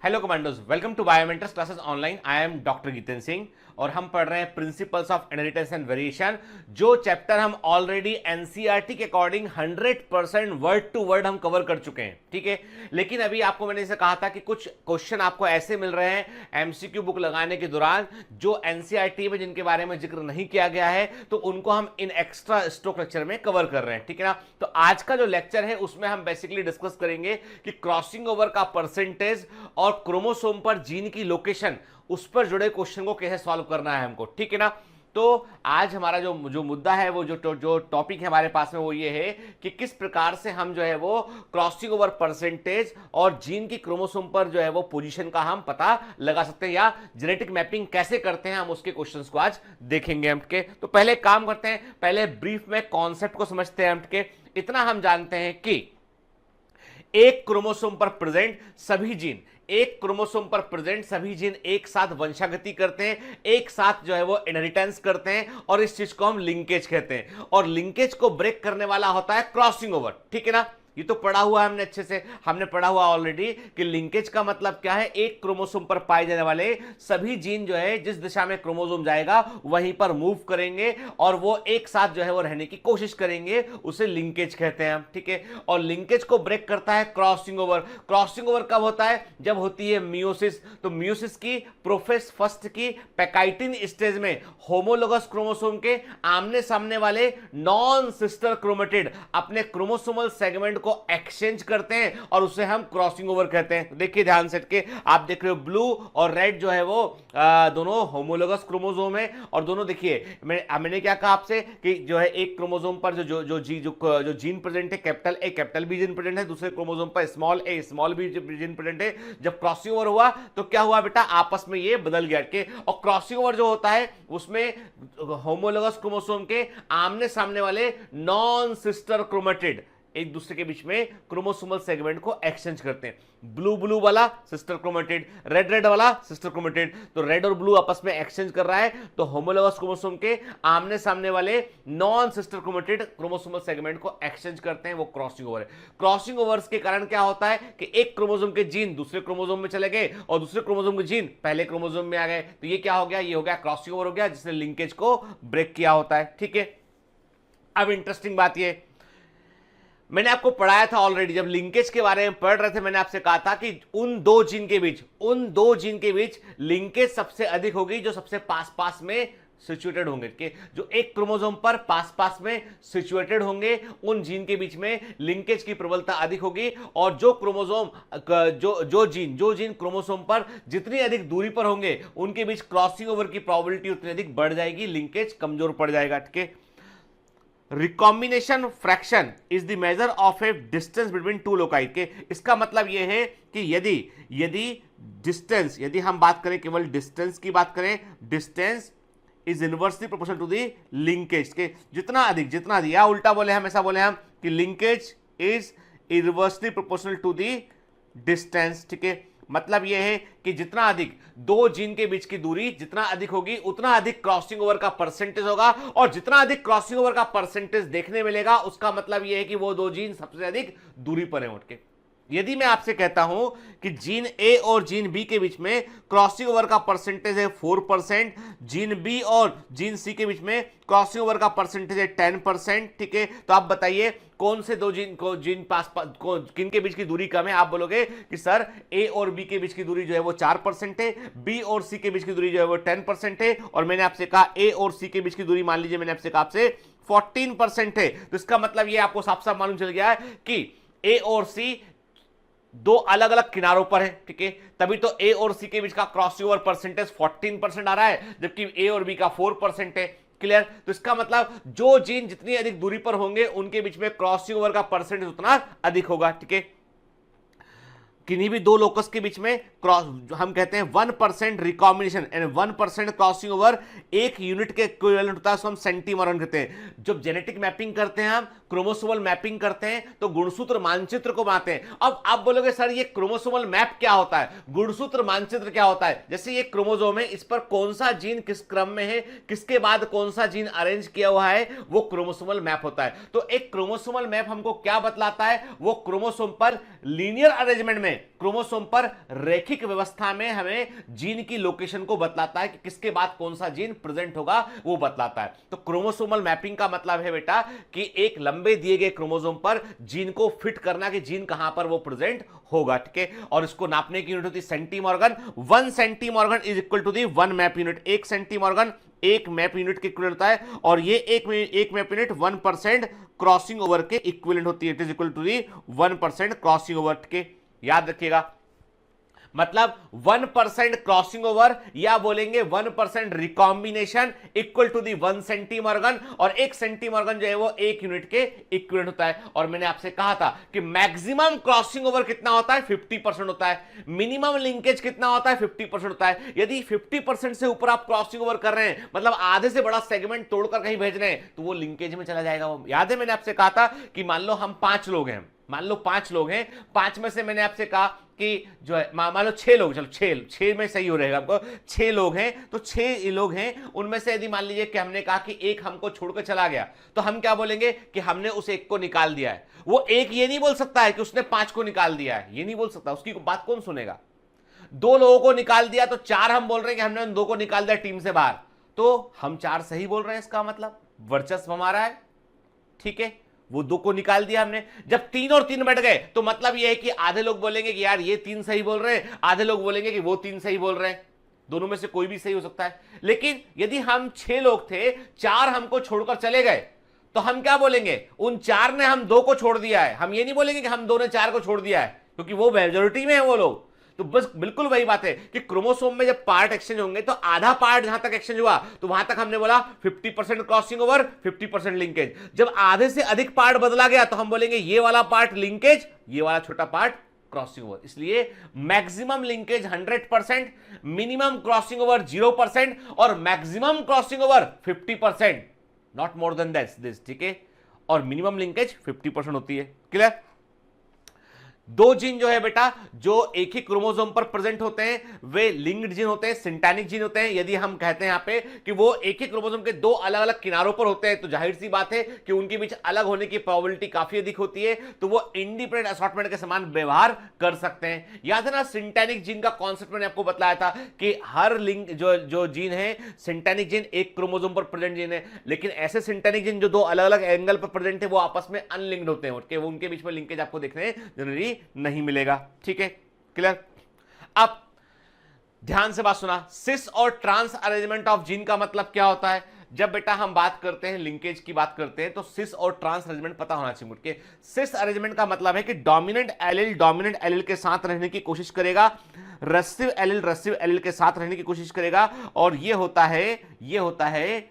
Hello commandos, welcome to Biomentors classes online. I am doctor Geeten Singh और हम पढ़ रहे हैं principles of inheritance and variation, जो चैप्टर हम ऑलरेडी एनसीईआरटी के अकॉर्डिंग 100% वर्ड टू वर्ड हम कवर कर चुके हैं, ठीक है। लेकिन अभी आपको मैंने इसे कहा था कि कुछ क्वेश्चन आपको ऐसे मिल रहे हैं एमसीक्यू बुक लगाने के दौरान जो एनसीईआरटी में जिनके बारे में जिक्र नहीं किया गया है, तो उनको हम इन एक्स्ट्रा स्ट्रोक लेक्चर में कवर कर रहे हैं, ठीक है ना। तो आज का जो लेक्चर है उसमें हम बेसिकली डिस्कस करेंगे कि क्रॉसिंग ओवर का परसेंटेज और क्रोमोसोम पर जीन की लोकेशन, उस पर जुड़े क्वेश्चन को कैसे सॉल्व करना है हमको, ठीक है ना। तो आज हमारा जो मुद्दा है, वो जो टॉपिक है हमारे पास में, वो ये है कि किस प्रकार से हम जो है वो क्रॉसिंग ओवर परसेंटेज और जीन की क्रोमोसोम पर जो है वो पोजीशन का हम पता लगा सकते हैं, या जेनेटिक मैपिंग कैसे करते हैं, हम उसके क्वेश्चंस को आज देखेंगे हम के। तो पहले काम करते हैं, पहले ब्रीफ में कॉन्सेप्ट को समझते हैं हम के। इतना हम जानते हैं कि एक क्रोमोसोम पर प्रेजेंट सभी जीन, एक क्रोमोसोम पर प्रेजेंट सभी जीन एक साथ वंशागति करते हैं, एक साथ जो है वो इनहेरिटेंस करते हैं, और इस चीज को हम लिंकेज कहते हैं। और लिंकेज को ब्रेक करने वाला होता है क्रॉसिंग ओवर, ठीक है ना। ये तो पढ़ा हुआ है हमने अच्छे से, हमने पढ़ा हुआ ऑलरेडी कि लिंकेज का मतलब क्या है, एक क्रोमोसोम पर पाए जाने वाले सभी जीन जो है जिस दिशा में क्रोमोसोम जाएगा वहीं पर मूव करेंगे और वो एक साथ जो है वो रहने की कोशिश करेंगे, उसे लिंकेज कहते हैं हम, ठीक है। और लिंकेज को ब्रेक करता है क्रॉसिंग ओवर। क्रॉसिंग ओवर कब होता है, जब होती है मियोसिस। तो मियोसिस की प्रोफेस फर्स्ट की पैकाइटिन स्टेज में होमोलोगस क्रोमोसोम के आमने सामने वाले नॉन सिस्टर क्रोमेटिड अपने क्रोमोसोमल सेगमेंट को एक्सचेंज करते हैं और उसे हम क्रॉसिंग ओवर कहते हैं। देखिए ध्यान से के, आप देख रहे हो ब्लू और रेड जो है वो दोनों होमोलोगस क्रोमोसोम है, और दोनों देखिए मैंने क्या कहा आपसे कि जो है एक क्रोमोसोम पर जो जीन प्रेजेंट है capital A capital B gene present है, दूसरे क्रोमोसोम पर small A small B gene present है। जब क्रॉसिंग ओवर हुआ तो क्या हुआ बेटा, आपस में ये बदल गया के। और क्रॉसिंग ओवर जो होता है उसमें होमोलोगस क्रोमोसोम के आमने सामने वाले नॉन सिस्टर क्रोमेटिड एक दूसरे के बीच में क्रोमोसोमल सेगमेंट को एक्सचेंज करते हैं। ब्लू ब्लू वाला सिस्टर क्रोमेटिड, रेड रेड वाला सिस्टर क्रोमेटिड। तो रेड और ब्लू आपस में एक्सचेंज कर रहा है, तो होमोलोगस क्रोमोसोम के आमने सामने वाले non sister chromatid chromosomal segment को एक्सचेंज करते हैं, वो क्रॉसिंग ओवर है। क्रॉसिंग ओवर्स के कारण क्या होता है कि एक क्रोमोसोम के जीन दूसरे क्रोमोसोम में चले गए और दूसरे क्रोमोसोम के जीन पहले क्रोमोसोम में आ गए, तो ये क्या हो गया, ये हो गया क्रॉसिंग ओवर हो गया, जिसने लिंकेज को ब्रेक किया होता है। ठीक है, अब इंटरेस्टिंग बात ये, मैंने आपको पढ़ाया था ऑलरेडी, जब लिंकेज के बारे में पढ़ रहे थे मैंने आपसे कहा था कि उन दो जीन के बीच लिंकेज सबसे अधिक होगी जो सबसे पास पास में सिचुएटेड होंगे, कि जो एक क्रोमोसोम पर पास पास में सिचुएटेड होंगे उन जीन के बीच में लिंकेज की प्रबलता अधिक होगी। और जो क्रोमोसोम जो जीन क्रोमोसोम पर जितनी अधिक दूरी पर होंगे उनके बीच क्रॉसिंग ओवर की प्रोबेबिलिटी उतनी अधिक बढ़ जाएगी, लिंकेज कमजोर पड़ जाएगा। ठीक है, recombination fraction is the measure of A distance between two loci के, इसका मतलब यह है कि यदि हम बात करें, केवल डिस्टेंस की बात करें, distance is inversely proportional to the linkage के, जितना अधिक या उल्टा बोले हम, ऐसा बोले हम कि linkage is inversely proportional to the distance. ठीक है, मतलब यह है कि जितना अधिक दो जीन के बीच की दूरी जितना अधिक होगी उतना अधिक क्रॉसिंग ओवर का परसेंटेज होगा, और जितना अधिक क्रॉसिंग ओवर का परसेंटेज देखने मिलेगा उसका मतलब यह है कि वो दो जीन सबसे अधिक दूरी पर हैं उठ के। यदि मैं आपसे कहता हूं कि जीन ए और जीन बी के बीच में क्रॉसिंग ओवर का परसेंटेज है 4%, जीन बी और जीन सी के बीच में क्रॉसिंग ओवर का परसेंटेज है 10%, ठीक है, तो आप बताइए कौन से दो जीन किन के बीच की दूरी कम है? आप बोलोगे कि सर ए और बी के बीच की दूरी जो है वो 4% है, बी और सी के बीच की दूरी जो है वो 10% है, और मैंने आपसे कहा ए और सी के बीच की दूरी मान लीजिए मैंने आपसे कहा आपसे 14% है। तो इसका मतलब ये आपको साफ साफ मालूम चल गया है कि ए और सी दो अलग अलग किनारों पर है, ठीक है, तभी तो ए और सी के बीच का क्रॉसिंग ओवर परसेंटेज 14% आ रहा है, जबकि ए और बी का 4% है। क्लियर? तो इसका मतलब जो जीन जितनी अधिक दूरी पर होंगे उनके बीच में क्रॉसिंग ओवर का परसेंटेज उतना अधिक होगा। ठीक है, किन्हीं भी दो लोकस के बीच में क्रॉस हम कहते हैं 1% रिकॉम्बिनेशन एंड 1% क्रॉसिंग ओवर एक यूनिट के इक्विवेलेंट होता है, उसको हम सेंटीमॉर्गन कहते हैं। जब जेनेटिक मैपिंग करते हैं हम क्रोमोसोमल मैपिंग करते हैं तो गुणसूत्र मानचित्र को बनाते हैं। अब आप बोलोगे सर ये क्रोमोसोमल मैप क्या होता है, गुणसूत्र मानचित्र क्या होता है? जैसे ये क्रोमोसोम है, इस पर कौन सा जीन किस क्रम में है, किसके बाद कौन सा जीन अरेंज किया हुआ है, वो क्रोमोसोमल मैप होता है। तो एक क्रोमोसोमल मैप हमको क्या बतलाता है? वो क्रोमोसोम पर लीनियर अरेंजमेंट में, क्रोमोसोम पर रैखिक व्यवस्था में हमें जीन की लोकेशन को बतलाता है कि किसके बाद कौन सा जीन प्रेजेंट होगा, वो बतलाता है। तो क्रोमोसोमल मैपिंग का मतलब है बेटा कि एक लंबे दिए गए क्रोमोसोम पर जीन को फिट करना कि जीन कहां पर वो प्रेजेंट होगा। ठीक है, और इसको नापने की यूनिट होती है centimorgan. 1 centimorgan is equal to the 1 map unit. 1 centimorgan एक मैप यूनिट के इक्विवेलेंट होता है, और ये एक मैप यूनिट 1% क्रॉसिंग ओवर के इक्विवेलेंट होती है। It is equal to the 1% crossing over के, याद रखिएगा, मतलब 1% क्रॉसिंग ओवर या बोलेंगे 1% रिकॉम्बिनेशन इक्वल टू दी 1 सेंटीमॉर्गन, और 1 सेंटीमॉर्गन जो है वो एक यूनिट के इक्विवेलेंट होता है। और मैंने आपसे कहा था कि मैक्सिमम क्रॉसिंग ओवर कितना होता है? 50% होता है। मिनिमम लिंकेज कितना होता है? 50% होता है। यदि 50% से ऊपर आप क्रॉसिंग ओवर कर रहे हैं, मतलब आधे से बड़ा सेगमेंट तोड़कर कहीं भेज रहे हैं, तो वो लिंकेज में चला जाएगा। वो याद है मैंने आपसे कहा था कि मान लो हम 5 लोग हैं, मान लो 5 लोग हैं, 5 में से मैंने आपसे कहा कि जो है मान लो 6 लोग, चलो 6 में सही हो रहेगा आपको, 6 लोग हैं, तो 6 लोग हैं, उनमें से यदि मान लीजिए कि हमने कहा कि एक हमको छोड़कर चला गया, तो हम क्या बोलेंगे कि हमने उस एक को निकाल दिया है। वो एक ये नहीं बोल सकता है कि उसने 5 को निकाल दिया है, ये नहीं बोल सकता, उसकी बात कौन सुनेगा? 2 लोगों को निकाल दिया तो 4 हम बोल रहे हैं कि हमने उन 2 को निकाल दिया टीम से बाहर, तो हम 4 सही बोल रहे हैं, इसका मतलब वर्चस्व हमारा है। ठीक है, वो 2 को निकाल दिया हमने। जब 3 और 3 बैठ गए तो मतलब ये है कि आधे लोग बोलेंगे कि यार ये 3 सही बोल रहे हैं, आधे लोग बोलेंगे कि वो 3 सही बोल रहे हैं, दोनों में से कोई भी सही हो सकता है। लेकिन यदि हम 6 लोग थे, 4 हमको छोड़कर चले गए, तो हम क्या बोलेंगे? उन 4 ने हम 2 को छोड़ दिया है। हम ये नहीं बोलेंगे कि हम 2 ने 4 को छोड़ दिया है, क्योंकि वो मेजोरिटी में है वो लोग। तो बस बिल्कुल वही बात है कि क्रोमोसोम में जब पार्ट एक्सचेंज होंगे तो आधा पार्ट जहां तक एक्सचेंज हुआ तो वहां तक हमने बोला 50% क्रॉसिंग ओवर, 50% लिंकेज। जब आधे से अधिक पार्ट बदला गया तो हम बोलेंगे ये वाला पार्ट लिंकेज, ये वाला छोटा पार्ट क्रॉसिंग ओवर। इसलिए maximum linkage 100%, minimum crossing over 0% और maximum crossing over 50%, not more than this. ठीक है, और मिनिमम लिंकेज 50% होती है। क्लियर? दो जीन जो है बेटा जो एक ही क्रोमोसोम पर प्रेजेंट होते हैं वे लिंक्ड जीन होते हैं, सिंटैनिक जीन होते हैं। यदि हम कहते हैं यहां पे कि वो एक ही क्रोमोसोम के दो अलग अलग किनारों पर होते हैं तो जाहिर सी बात है कि उनके बीच अलग होने की प्रोबेबिलिटी काफी अधिक होती है, तो वो इंडिपेंडेंट असॉर्टमेंट के समान व्यवहार कर सकते हैं। याद है ना सिंटैनिक जीन का कॉन्सेप्ट मैंने आपको बताया था कि हर लिंक जो जीन है सिंटैनिक जीन एक क्रोमोसोम पर प्रेजेंट जीन है, लेकिन ऐसे सिंटैनिक जीन जो दो अलग अलग एंगल पर प्रेजेंट है वो आपस में अनलिंक्ड होते हैं, उनके बीच में लिंकेज आपको देखने जरूरी नहीं मिलेगा। ठीक है, क्लियर? अब ध्यान से बात सुना, सिस और ट्रांस अरेंजमेंट ऑफ जीन का मतलब क्या होता है? जब बेटा हम बात करते हैं लिंकेज की बात करते हैं तो सिस और ट्रांस अरेंजमेंट पता होना चाहिए मुझे। सिस अरेंजमेंट का मतलब है कि डोमिनेंट एलील के साथ रहने की कोशिश करेगा, रेसेसिव एलील के साथ रहने की कोशिश करेगा, और ये होता है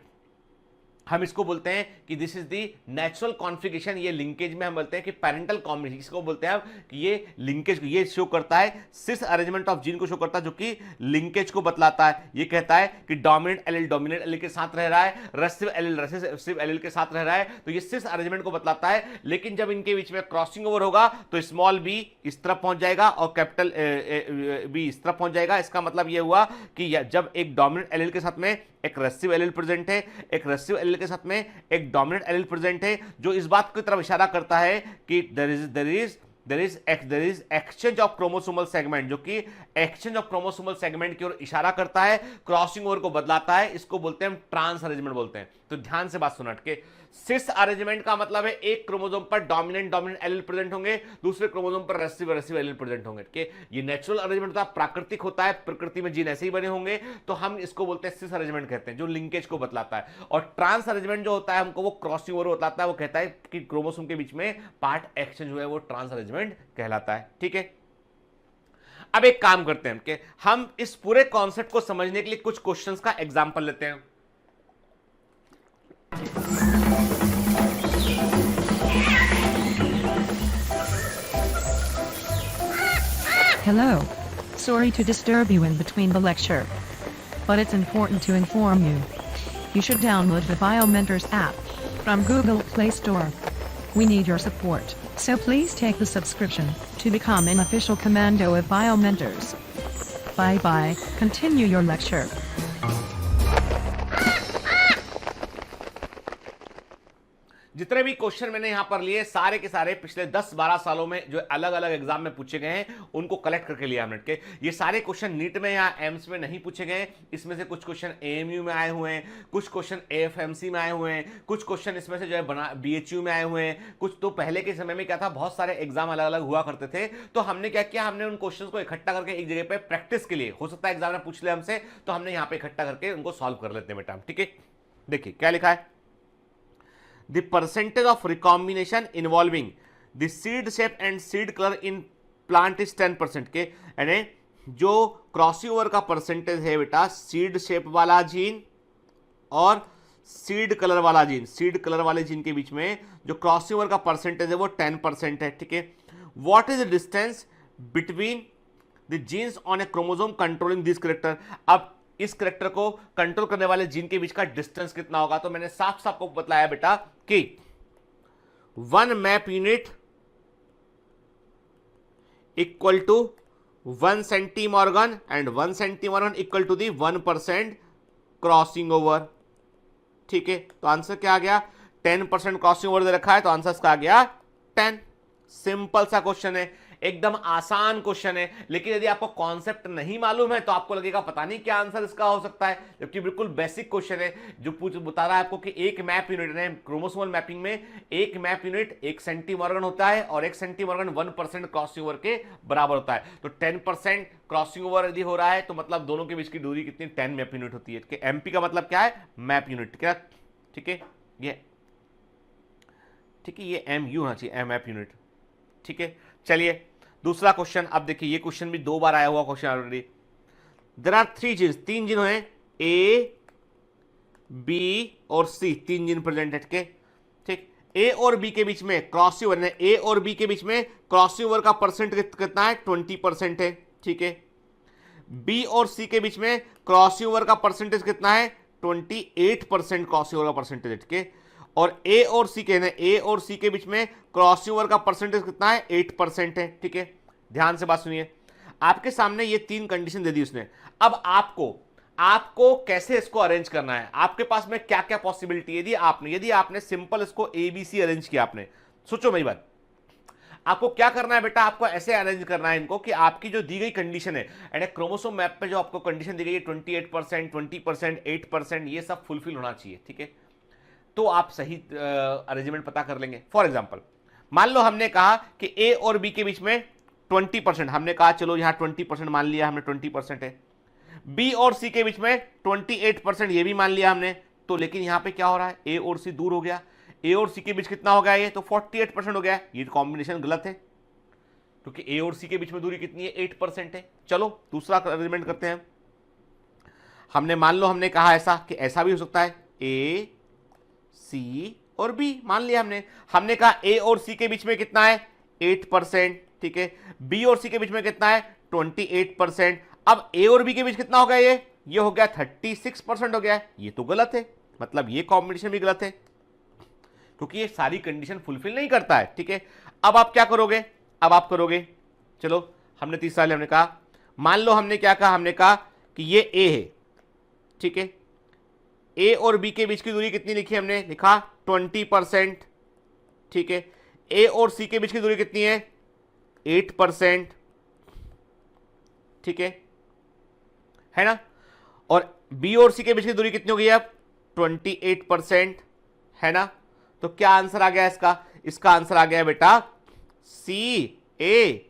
हम इसको बोलते हैं कि this is the natural configuration. ये लिंकेज में हम बोलते हैं कि पैरेंटल कॉम्बिनेशन, इसको बोलते हैं कि ये लिंकेज ये शो करता है, सिस अरेंजमेंट ऑफ जीन को शो करता है जो कि लिंकेज को बतलाता है। ये कहता है कि डोमिनेंट एलील के साथ रह रहा है, रेसेसिव एलील के साथ रह रहा है, तो ये सिस अरेंजमेंट को बतलाता है। लेकिन जब इनके बीच में क्रॉसिंग ओवर होगा तो स्मॉल बी इस तरफ पहुंच जाएगा और कैपिटल बी इस तरफ पहुंच जाएगा। इसका मतलब ये हुआ कि जब एक डोमिनेंट एलील के साथ में एक रेसेसिव एलील प्रेजेंट है, एक रेसेसिव एलील के साथ में एक डोमिनेंट एलील प्रेजेंट है, जो इस बात की तरफ इशारा करता है कि there is exchange of chromosomal segment, जो कि एक्सचेंज ऑफ क्रोमोसोमल सेगमेंट की ओर इशारा करता है, क्रॉसिंग ओवर को बदलाता है। इसको बोलते हैं हम ट्रांस अरेंजमेंट बोलते हैं। तो ध्यान से बात सुना के, सिस अरेंजमेंट का मतलब है एक क्रोमोसोम पर डोमिनेंट एलील प्रेजेंट होंगे, दूसरे क्रोमोसोम पर रेसेसिव एलील प्रेजेंट होंगे। कि ये नेचुरल अरेंजमेंट होता है, प्राकृतिक होता है, प्रकृति में जीन ऐसे ही बने होंगे, तो हम इसको बोलते हैं सिस अरेंजमेंट कहते हैं, जो लिंकेज को बतलाता है। और ट्रांस अरेंजमेंट जो होता है हमको वो क्रॉसिंग ओवर बतलाता है, वो कहता है कि क्रोमोसोम के बीच में पार्ट एक्सचेंज हुआ है, वो ट्रांस अरेंजमेंट कहलाता है। ठीक है, अब एक काम करते हैं कि हम इस पूरे कॉन्सेप्ट को समझने के लिए कुछ क्वेश्चंस का एग्जांपल लेते हैं। Hello. Sorry to disturb you in between the lecture, but it's important to inform you. You should download the BioMentors app from Google Play Store. We need your support, so please take the subscription to become an official commando of BioMentors. Bye bye. Continue your lecture. जितने भी question मैंने यहां पर लिए सारे के सारे पिछले 10-12 सालों में जो अलग अलग एग्जाम में पूछे गए हैं उनको कलेक्ट करके लिया हमने के। ये सारे क्वेश्चन नीट में या एम्स में नहीं पूछे गए, इसमें से कुछ क्वेश्चन एएमयू में आए हुए हैं, कुछ क्वेश्चन एएफएमसी में आए हुए हैं, कुछ क्वेश्चन इसमें से जो है बीएचयू में आए हुए हैं, कुछ तो पहले के समय में क्या था बहुत सारे एग्जाम अलग अलग हुआ करते थे, तो हमने क्या किया, हमने उन क्वेश्चन को इकट्ठा करके एक जगह पे प्रैक्टिस के लिए, हो सकता है एग्जाम में पूछ ले हमसे, तो हमने यहाँ पे इकट्ठा करके उनको सॉल्व कर लेते हैं बेटा। ठीक है, देखिए क्या लिखा है, the percentage of recombination involving the seed shape and seed color in plant is 10% के, यानी जो क्रॉसिंग ओवर का परसेंटेज है बेटा सीड शेप वाला जीन और सीड कलर वाला जीन, सीड कलर वाले जीन के बीच में जो क्रॉसिंग ओवर का परसेंटेज है वो 10% है। ठीक है, what is the distance between the genes on a chromosome controlling this character. अब इस कैरेक्टर को कंट्रोल करने वाले जीन के बीच का डिस्टेंस कितना होगा, तो मैंने साफ साफ को बताया बेटा कि 1 map unit equal to 1 centimorgan and 1 centimorgan equal to the 1% crossing over. ठीक है, तो आंसर क्या आ गया, 10% क्रॉसिंग ओवर दे रखा है तो आंसर इसका आ गया 10। सिंपल सा क्वेश्चन है, एकदम आसान क्वेश्चन है, लेकिन यदि आपको कॉन्सेप्ट नहीं मालूम है तो आपको लगेगा पता नहीं क्या आंसर इसका हो सकता है, जबकि बिल्कुल बेसिक क्वेश्चन है जो बता रहा है आपको कि एक मैप यूनिट है क्रोमोसोमल मैपिंग में, एक मैप यूनिट 1 सेंटीमॉर्गन होता है और 1 सेंटीमॉर्गन 1% क्रॉसिंग ओवर के बराबर होता है। तो 10% क्रॉसिंग ओवर यदि हो रहा है तो मतलब दोनों के बीच की दूरी कितनी, 10 मैप यूनिट होती है। एमपी का मतलब क्या है, मैप यूनिट। क्या ठीक है, ये ठीक है, ये एमयू होना चाहिए, मैप यूनिट। ठीक है, चलिए दूसरा क्वेश्चन। अब देखिए ये क्वेश्चन भी 2 बार आया हुआ question already. There are 3 genes, 3 gene हैं, ए बी और सी, 3 जीन प्रेजेंट है। ठीक, ए और बी के बीच में क्रॉसिंग ओवर, ए और बी के बीच में क्रॉसिंग ओवर का परसेंट कितना है, 20% है। ठीक है, बी और सी के बीच में क्रॉसिंग ओवर का परसेंटेज कितना है, 28% क्रॉसिंग ओवर का परसेंटेज। ठीक है, और ए और सी के ए और सी के बीच में क्रॉसिंग ओवर का परसेंटेज कितना है, 8% है। ठीक है, ध्यान से बात सुनिए, आपके सामने ये 3 कंडीशन दे दी उसने। अब आपको कैसे इसको अरेंज करना है, आपके पास में क्या क्या पॉसिबिलिटी है। यदि आपने सिंपल इसको ABC अरेंज किया, आपने सोचो मेरी बात, आपको क्या करना है बेटा, आपको ऐसे अरेंज करना है इनको कि आपकी जो दी गई कंडीशन है एंड क्रोमोसोम मैप पे जो आपको कंडीशन दी गई है 28%, 20%, 8%, ये सब फुलफिल होना चाहिए। ठीक है, तो आप सही अरेंजमेंट पता कर लेंगे। फॉर एग्जांपल, मान लो हमने कहा कि ए और बी के बीच में 20%, हमने कहा चलो यहां 20% मान लिया हमने, 20% है। बी और सी के बीच में 28%, ये भी मान लिया हमने। तो लेकिन यहां पे क्या हो रहा है, ए और सी दूर हो गया, ए और सी के बीच कितना हो गया, ये तो 48% हो गया। ये कॉम्बिनेशन गलत है क्योंकि ए और सी के बीच में दूरी कितनी है, 8% है। चलो दूसरा अरेंजमेंट करते हैं। हमने मान लो हमने कहा ऐसा कि ऐसा भी हो सकता है, ए सी और बी मान लिया हमने कहा ए और सी के बीच में कितना है, 8%। ठीक है, बी और सी के बीच में कितना है, 28%। अब ए और बी के बीच कितना हो गया, ये हो गया 36% हो गया है। ये तो गलत है, मतलब ये कॉम्बिनेशन भी गलत है क्योंकि ये सारी कंडीशन फुलफिल नहीं करता है। ठीक है, अब आप क्या करोगे, अब आप करोगे, चलो हमने तीसरा हमने कहा, मान लो हमने क्या कहा, हमने कहा कि ये ए है। ठीक है, ए और बी के बीच की दूरी कितनी लिखी, हमने लिखा 20%। ठीक है, ए और सी के बीच की दूरी कितनी है, 8%। ठीक है ना, और बी और सी के बीच की दूरी कितनी हो गई अब, 28%, है ना। तो क्या आंसर आ गया इसका आंसर आ गया बेटा सी ए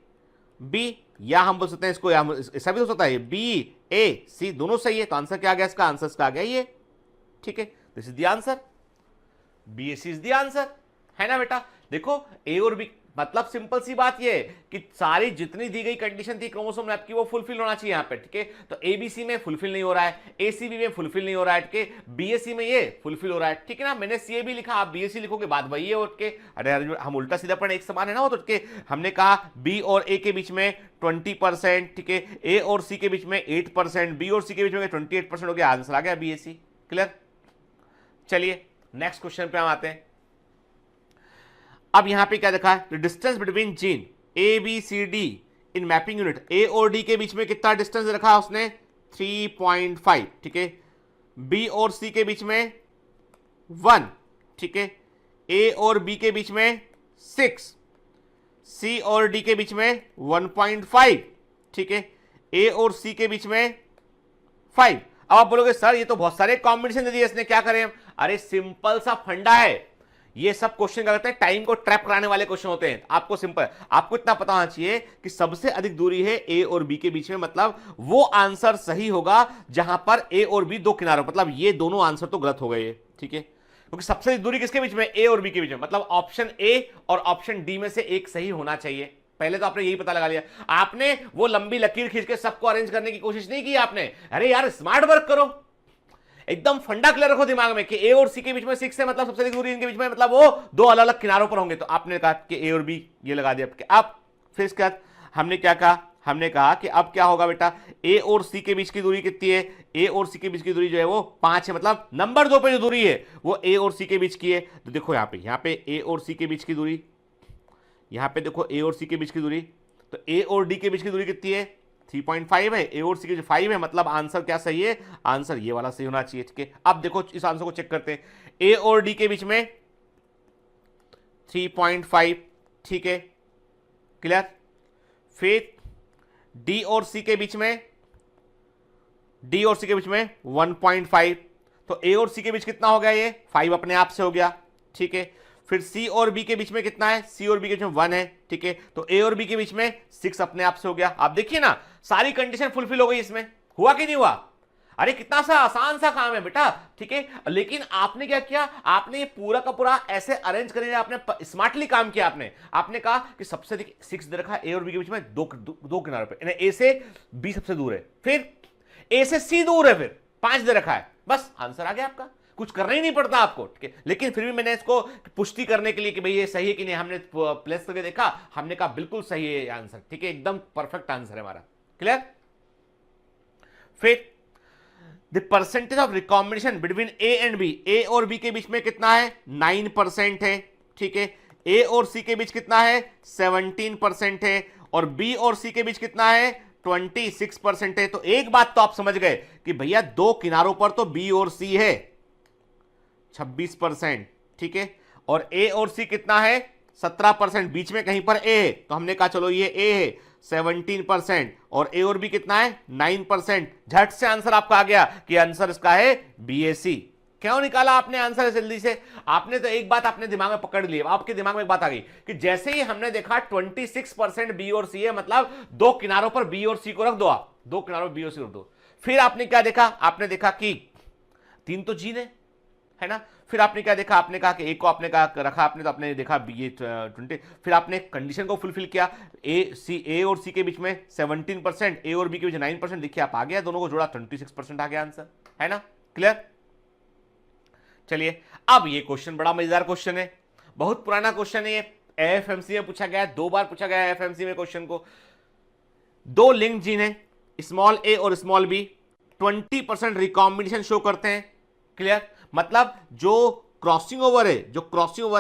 बी, या हम बोल सकते हैं इसको, ऐसा भी हो सकता है बी ए सी दोनों सही है। तो आंसर क्या आ गया इसका, आंसर इसका आ गया ये। ठीक है, this is the answer, B A C is the answer, है ना बेटा। देखो ए और बी, मतलब सिंपल सी बात ये है कि सारी जितनी दी गई कंडीशन थी क्रोमोसोम मैप की वो फुलफिल होना चाहिए यहाँ पे। ठीक है, तो एबीसी में फुलफिल नहीं हो रहा है, एसीबी में फुलफिल नहीं हो रहा है, ठीक है, बीएससी में ये फुलफिल हो रहा है। ठीक है ना, मैंने सीए भी लिखा, आप बीएससी लिखोगे बात वही है। उठ के अरे हम उल्टा सीधा पढ़े, एक समान है ना वो। तो हमने कहा बी और ए के बीच में 20%, ठीक है, ए और सी के बीच में 8%, बी और सी के बीच में 28% हो गया, आंसर आ गया बीएससी। क्लियर। चलिए नेक्स्ट क्वेश्चन पे हम आते हैं। अब यहां पे क्या देखा है, distance between gene A B C D in mapping unit, A और डी के बीच में कितना डिस्टेंस रखा उसने, 3.5। ठीक है, बी और सी के बीच में 1, ठीक है, ए और बी के बीच में 6, सी और डी के बीच में 1.5, ठीक है, ए और सी के बीच में 5। अब आप बोलोगे सर ये तो बहुत सारे कॉम्बिनेशन दे दिए इसने, क्या करें हम। अरे सिंपल सा फंडा है, ये सब क्वेश्चन क्या करते हैं, टाइम को ट्रैप कराने वाले क्वेश्चन होते हैं। आपको सिंपल, आपको इतना पता होना चाहिए कि सबसे अधिक दूरी है ए और बी के बीच में, मतलब वो आंसर सही होगा जहां पर ए और बी दो किनारों, मतलब ये दोनों आंसर तो गलत हो गए। ठीक है, क्योंकि सबसे अधिक दूरी किसके बीच में, ए और बी के बीच में, मतलब ऑप्शन ए और ऑप्शन डी में से एक सही होना चाहिए। पहले तो आपने यही पता लगा लिया, आपने वो लंबी लकीर खींच के सबको अरेंज करने की कोशिश नहीं की आपने। अरे यार स्मार्ट वर्क करो, एकदम फंडा क्लियर रखो दिमाग में कि ए और सी के बीच में 6 है, मतलब सबसे अधिक दूरी इनके बीच में, मतलब वो दो अलग अलग किनारों पर होंगे। तो आपने कहा कि ए और बी ये लगा दिया। अब फिर इसके बाद हमने क्या कहा, हमने कहा कि अब क्या होगा बेटा, ए और सी के बीच की दूरी कितनी है, ए और सी के बीच की दूरी जो है वो 5 है, मतलब नंबर 2 पे जो दूरी है वो ए और सी के बीच की है। तो देखो यहाँ पे ए और सी के बीच की दूरी, यहाँ पे देखो ए और सी के बीच की दूरी, तो ए और डी के बीच की दूरी कितनी है, 3.5 है, ए और सी के जो 5 है, मतलब आंसर क्या सही है, आंसर ये वाला सही होना चाहिए। ठीक है, अब देखो इस आंसर को चेक करते हैं, ए और डी के बीच में 3.5, ठीक है, क्लियर। फिर डी और सी के बीच में, डी और सी के बीच में 1.5, तो ए और सी के बीच कितना हो गया, ये 5 अपने आप से हो गया। ठीक है, फिर सी और बी के बीच में कितना है, सी और बी के बीच में 1 है, ठीक है, तो ए और बी के बीच में 6 अपने आप से हो गया। आप देखिए ना सारी कंडीशन फुलफिल हो गई, इसमें हुआ कि नहीं हुआ। अरे कितना सा आसान सा काम है बेटा। ठीक है, लेकिन आपने क्या किया, आपने ये पूरा का पूरा ऐसे अरेंज करने, आपने स्मार्टली काम किया। आपने कहा कि सबसे अधिक 6 दे रखा है ए और बी के बीच में, दो किनारों पे, ए से बी सबसे दूर है, फिर ए से सी दूर है, फिर 5 दे रखा है, बस आंसर आ गया आपका, कुछ करना ही नहीं पड़ता आपको। ठीक है, लेकिन फिर भी मैंने इसको पुष्टि करने के लिए कि भाई ये सही है कि नहीं, हमने प्लेस करके देखा, हमने कहा बिल्कुल सही है आंसर। ठीक है, एकदम परफेक्ट आंसर है हमारा। क्लियर। फिर the percentage of recombination between A and B, A और बी के बीच में कितना है 9% है, ठीक है। ए और सी के बीच कितना है 17% है, और बी और सी के बीच कितना है 26% है। तो एक बात तो आप समझ गए कि भैया दो किनारों पर तो बी और सी है 26%, ठीक है, और ए और सी कितना है 17%, बीच में कहीं पर ए है, तो हमने कहा चलो ये ए है 17%, और ए और बी कितना है 9%। झट से आंसर आपका आ गया कि आंसर इसका है बीएसी। क्यों निकाला आपने आंसर जल्दी से? आपने तो एक बात अपने दिमाग में पकड़ ली, आपके दिमाग में एक बात आ गई कि जैसे ही हमने देखा 26% बी और सी है, मतलब दो किनारों पर बी और सी को रख दो, आप दो किनारों पर बी और सी रख दो। फिर आपने क्या देखा? आपने देखा कि तीन तो जीन है ना। फिर आपने क्या देखा? आपने कहा कि ए को आपने कहा रखा आपने, तो आपने देखा बी 20, फिर आपने कंडीशन को फुलफिल किया, ए और सी के बीच में 17%, ए और बी के बीच 9%, देखिए आप आ गया, दोनों को जोड़ा 26% आ गया आंसर, है ना। क्लियर? चलिए अब ये क्वेश्चन बड़ा मजेदार क्वेश्चन है, बहुत पुराना क्वेश्चन है, ये एएफएमसी में पूछा गया है, 2 बार पूछा गया है एएफएमसी में क्वेश्चन को। दो लिंक जीन है, स्मॉल ए और स्मॉल बी, 20% रिकॉम्बिनेशन शो करते हैं। क्लियर? मतलब जो क्रॉसिंग ओवर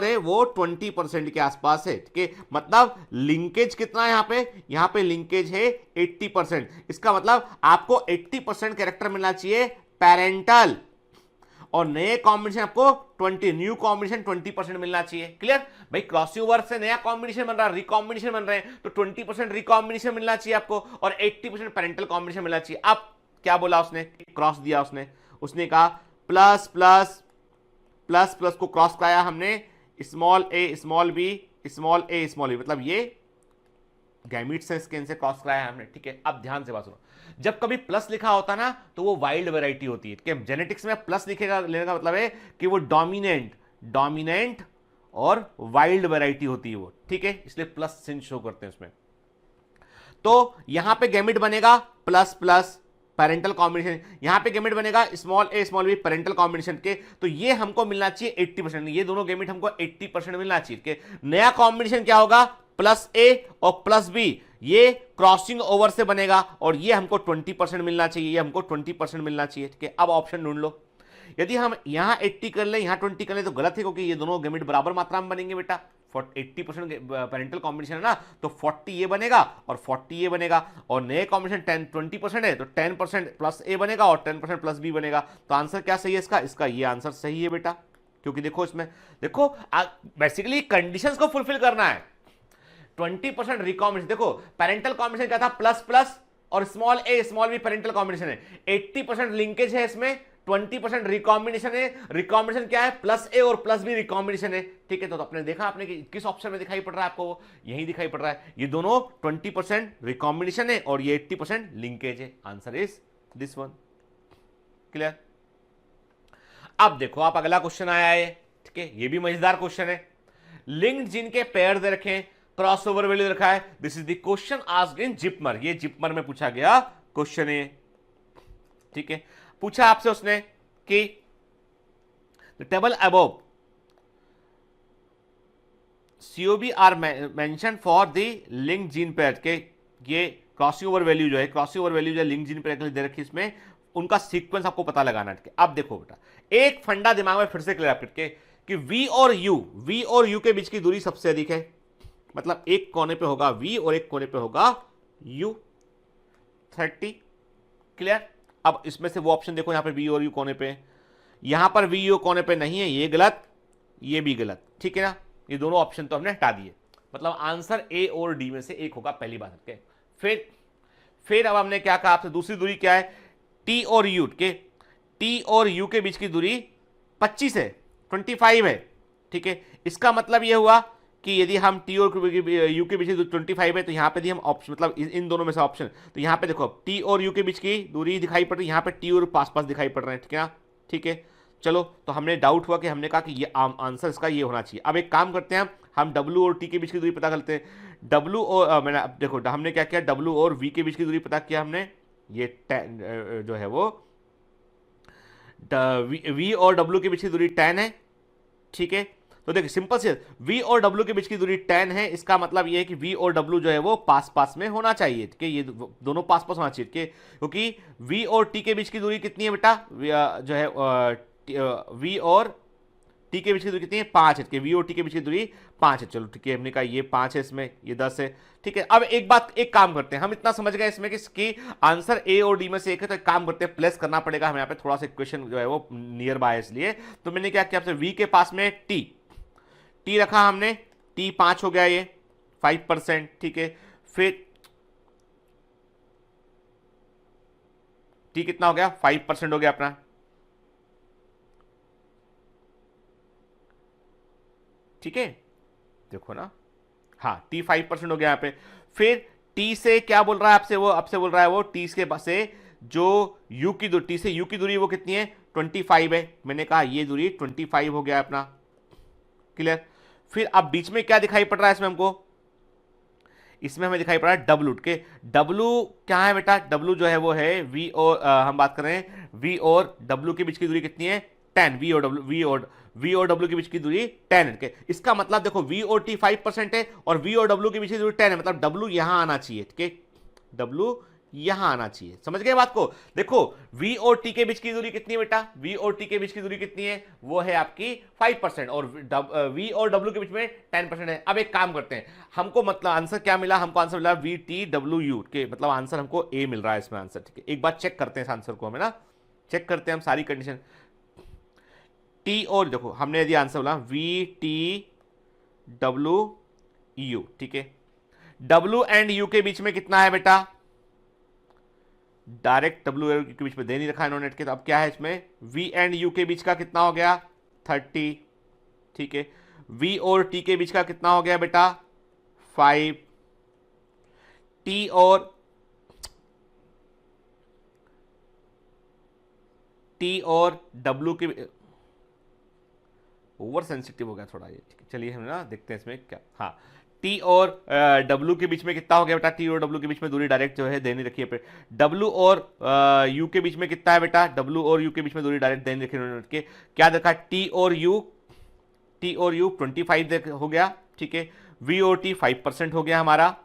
है, वो 20% के आसपास है, ठीक है। मतलब लिंकेज कितना है यहां पे लिंकेज है 80%। इसका मतलब आपको 80% कैरेक्टर मिलना चाहिए पेरेंटल, और नए कॉम्बिनेशन आपको 20, न्यू कॉम्बिनेशन 20% मिलना चाहिए। क्लियर भाई? क्रॉसिंग ओवर से नया कॉम्बिनेशन बन रहा है, रिकॉम्बिनेशन बन रहे हैं, तो 20% रिकॉम्बिनेशन मिलना चाहिए आपको, और 80% पेरेंटल कॉम्बिनेशन मिलना चाहिए। अब क्या बोला उसने? क्रॉस दिया उसने कहा प्लस प्लस प्लस प्लस को क्रॉस कराया हमने, small A small B, small A small B, मतलब ये गैमीट्स है, इसके इनसे क्रॉस कराया हमने, ठीक है। अब ध्यान से बात सुनो, जब कभी प्लस लिखा होता ना तो वो वाइल्ड वैरायटी होती है, कि जेनेटिक्स में प्लस लिखेगा लेने का मतलब है कि वो डोमिनेंट और वाइल्ड वैरायटी होती है वो, ठीक है, इसलिए प्लस सिंह शो करते हैं उसमें। तो यहां पे गैमेट बनेगा प्लस प्लस पेरेंटल कॉम्बिनेशन, यहां पे गैमेट बनेगा small A small B parental combination के, तो ये हमको मिलना चाहिए 80%, ये दोनों गैमेट हमको 80% मिलना चाहिए, कि नया कॉम्बिनेशन क्या होगा प्लस ए और प्लस बी, ये क्रॉसिंग ओवर से बनेगा, और ये हमको 20% मिलना चाहिए, ये हमको 20% मिलना चाहिए, ठीक है। अब ऑप्शन ढूंढ लो, यदि हम यहां 80 कर ले यहां 20 कर ले तो गलत है, क्योंकि ये दोनों गैमेट बराबर मात्रा में बनेंगे बेटा, 80% पेरेंटल कॉम्बिनेशन है ना, तो 40 ये बनेगा और 40 ये बनेगा, और नए कॉम्बिनेशन 20% है तो 10% प्लस ए बनेगा और 10% प्लस बी बनेगा। तो आंसर क्या सही है इसका ये आंसर सही है बेटा, क्योंकि देखो इसमें देखो बेसिकली कंडीशंस को फुलफिल करना है। 20% रिकॉम्बिनेशन, देखो पेरेंटल कॉम्बिनेशन क्या था प्लस प्लस, और small A small B parental combination है, 80% लिंकेज है इसमें, 20% रिकॉम्बिनेशन है, रिकॉम्बिनेशन क्या है प्लस ए और प्लस बी रिकॉम्बिनेशन है, ठीक है। तो आपने देखा आपने कि किस ऑप्शन में दिखाई पड़ रहा है आपको, वो यही दिखाई पड़ रहा है, ये दोनों 20% रिकॉम्बिनेशन है और ये 80% लिंकेज है। Answer is this one. Clear? अब देखो आप अगला क्वेश्चन आया है, ठीक है, ये भी मजेदार क्वेश्चन है। लिंक्ड जीन के पेयर दे रखे हैं, क्रॉसओवर वैल्यू रखा है, this is the question asked in JIPMER, ये जिपमर में पूछा गया क्वेश्चन है, ठीक है। पूछा आपसे उसने कि the table above COB are mention for the linked gene pair, के ये क्रॉसिंग ओवर वैल्यू जो है, क्रॉसिंग ओवर वैल्यू जो लिंक्ड जीन पेयर के लिए दे रखी है, इसमें उनका सीक्वेंस आपको पता लगाना है। अब देखो बेटा, एक फंडा दिमाग में फिर से क्लियर करके कि V और U के बीच की दूरी सबसे अधिक है, मतलब एक कोने पे होगा V और एक कोने पे होगा U, 30। क्लियर? अब इसमें से वो ऑप्शन देखो, यहां पे V और U कोने पे, यहां पर V U कोने पे नहीं है, ये गलत, ये भी गलत, ठीक है ना। ये दोनों ऑप्शन तो हमने हटा दिए, मतलब आंसर A और D में से एक होगा, पहली बात है। फिर अब हमने क्या कहा आपसे, दूसरी दूरी क्या है T और U के, T और U के बीच की दूरी 25 है, 25 है, ठीक है। इसका मतलब यह हुआ कि यदि हम T और U के बीच की दूरी 25 है, तो यहां पे दी हम ऑप्शन, मतलब इन दोनों में से ऑप्शन, तो यहां पे देखो T और U के बीच की दूरी दिखाई पड़ रही है, यहां पे T और पास दिखाई पड़ रहे हैं, ठीक है ना, ठीक है। चलो, तो हमने डाउट हुआ कि हमने कहा कि ये आंसर इसका ये होना चाहिए। अब एक काम करते हैं, हम W और T के बीच की दूरी पता करते हैं। W और मैंने देखो हमने क्या किया, W और V के बीच की दूरी पता किया हमने, ये जो है वो V और W के बीच की दूरी 10 है, ठीक है। तो देखिए सिंपल से v और w के बीच की दूरी 10 है, इसका मतलब ये है कि v और w जो है वो पास पास में होना चाहिए, ठीक है, ये दोनों पास पास होना चाहिए, ठीक है, क्योंकि v और t के बीच की दूरी कितनी है बेटा, जो है v और t के बीच की दूरी कितनी है 5 है, v और t के बीच की दूरी 5 है। चलो ठीक है, हमने कहा ये 5 है, इसमें ये 10 है, ठीक है। अब एक काम करते हैं, हम इतना समझ गए इसमें कि इसकी आंसर ए और डी में से एक है, तो एक काम करते हैं, प्लस करना पड़ेगा हमें यहाँ पे थोड़ा सा इक्वेशन जो है वो नियर बाय, इसलिए तो मैंने क्या किया आपसे, v के पास में t रखा हमने, t 5 हो गया, ये 5%, ठीक है, फिर t कितना हो गया 5% हो गया अपना, ठीक है, देखो ना, हाँ t 5% हो गया यहाँ पे। फिर t से क्या बोल रहा है आपसे, वो आपसे बोल रहा है वो t के पास से जो u की दूरी, t से u की दूरी वो कितनी है 25 है, मैंने कहा ये दूरी 25 हो गया अपना, क्लियर। फिर अब बीच में क्या दिखाई पड़ रहा है इसमें हमको, इसमें हमें दिखाई पड़ रहा है w, के w क्या है बेटा, w जो है वो है v और हम बात कर रहे हैं v और w के बीच की दूरी कितनी है 10, v और w के बीच की दूरी 10 है, के इसका मतलब देखो v और t 5% है और v और w के बीच की दूरी 10 है, मतलब w यहां आना चाहिए, ठीक है, w यहां आना चाहिए, समझ गए बात को। देखो v और t के बीच की दूरी कितनी है बेटा, v और t के बीच की दूरी कितनी है, वो है आपकी 5% और v और w के बीच में 10% है। अब एक काम करते हैं, हमको मतलब आंसर क्या मिला, हमको आंसर मिला v t w u, के मतलब आंसर हमको a मिल रहा है इसमें आंसर, ठीक है। एक बार चेक करते हैं इस आंसर को, हमें ना चेक करते हैं हम सारी कंडीशन, t और देखो हमने यदि आंसर बोला v t w u, ठीक है, w एंड u के बीच में कितना है बेटा, डायरेक्ट w के बीच में दे नहीं रखा इन्होंने, के तो अब क्या है इसमें v एंड u के बीच का कितना हो गया 30, ठीक है, v और t के बीच का कितना हो गया बेटा 5, t और w के, ओवर सेंसिटिव हो गया थोड़ा ये, ठीक है, चलिए हम ना देखते हैं इसमें क्या, हाँ t और w के बीच में कितना हो गया बेटा, t और w के बीच में दूरी डायरेक्ट जो है देनी रखी है पे, w और u के बीच में कितना है बेटा, w और u के बीच में दूरी डायरेक्ट देनी रखी है, के क्या देखा t और u 25 हो गया, ठीक है, v और t 5% हो गया हमारा,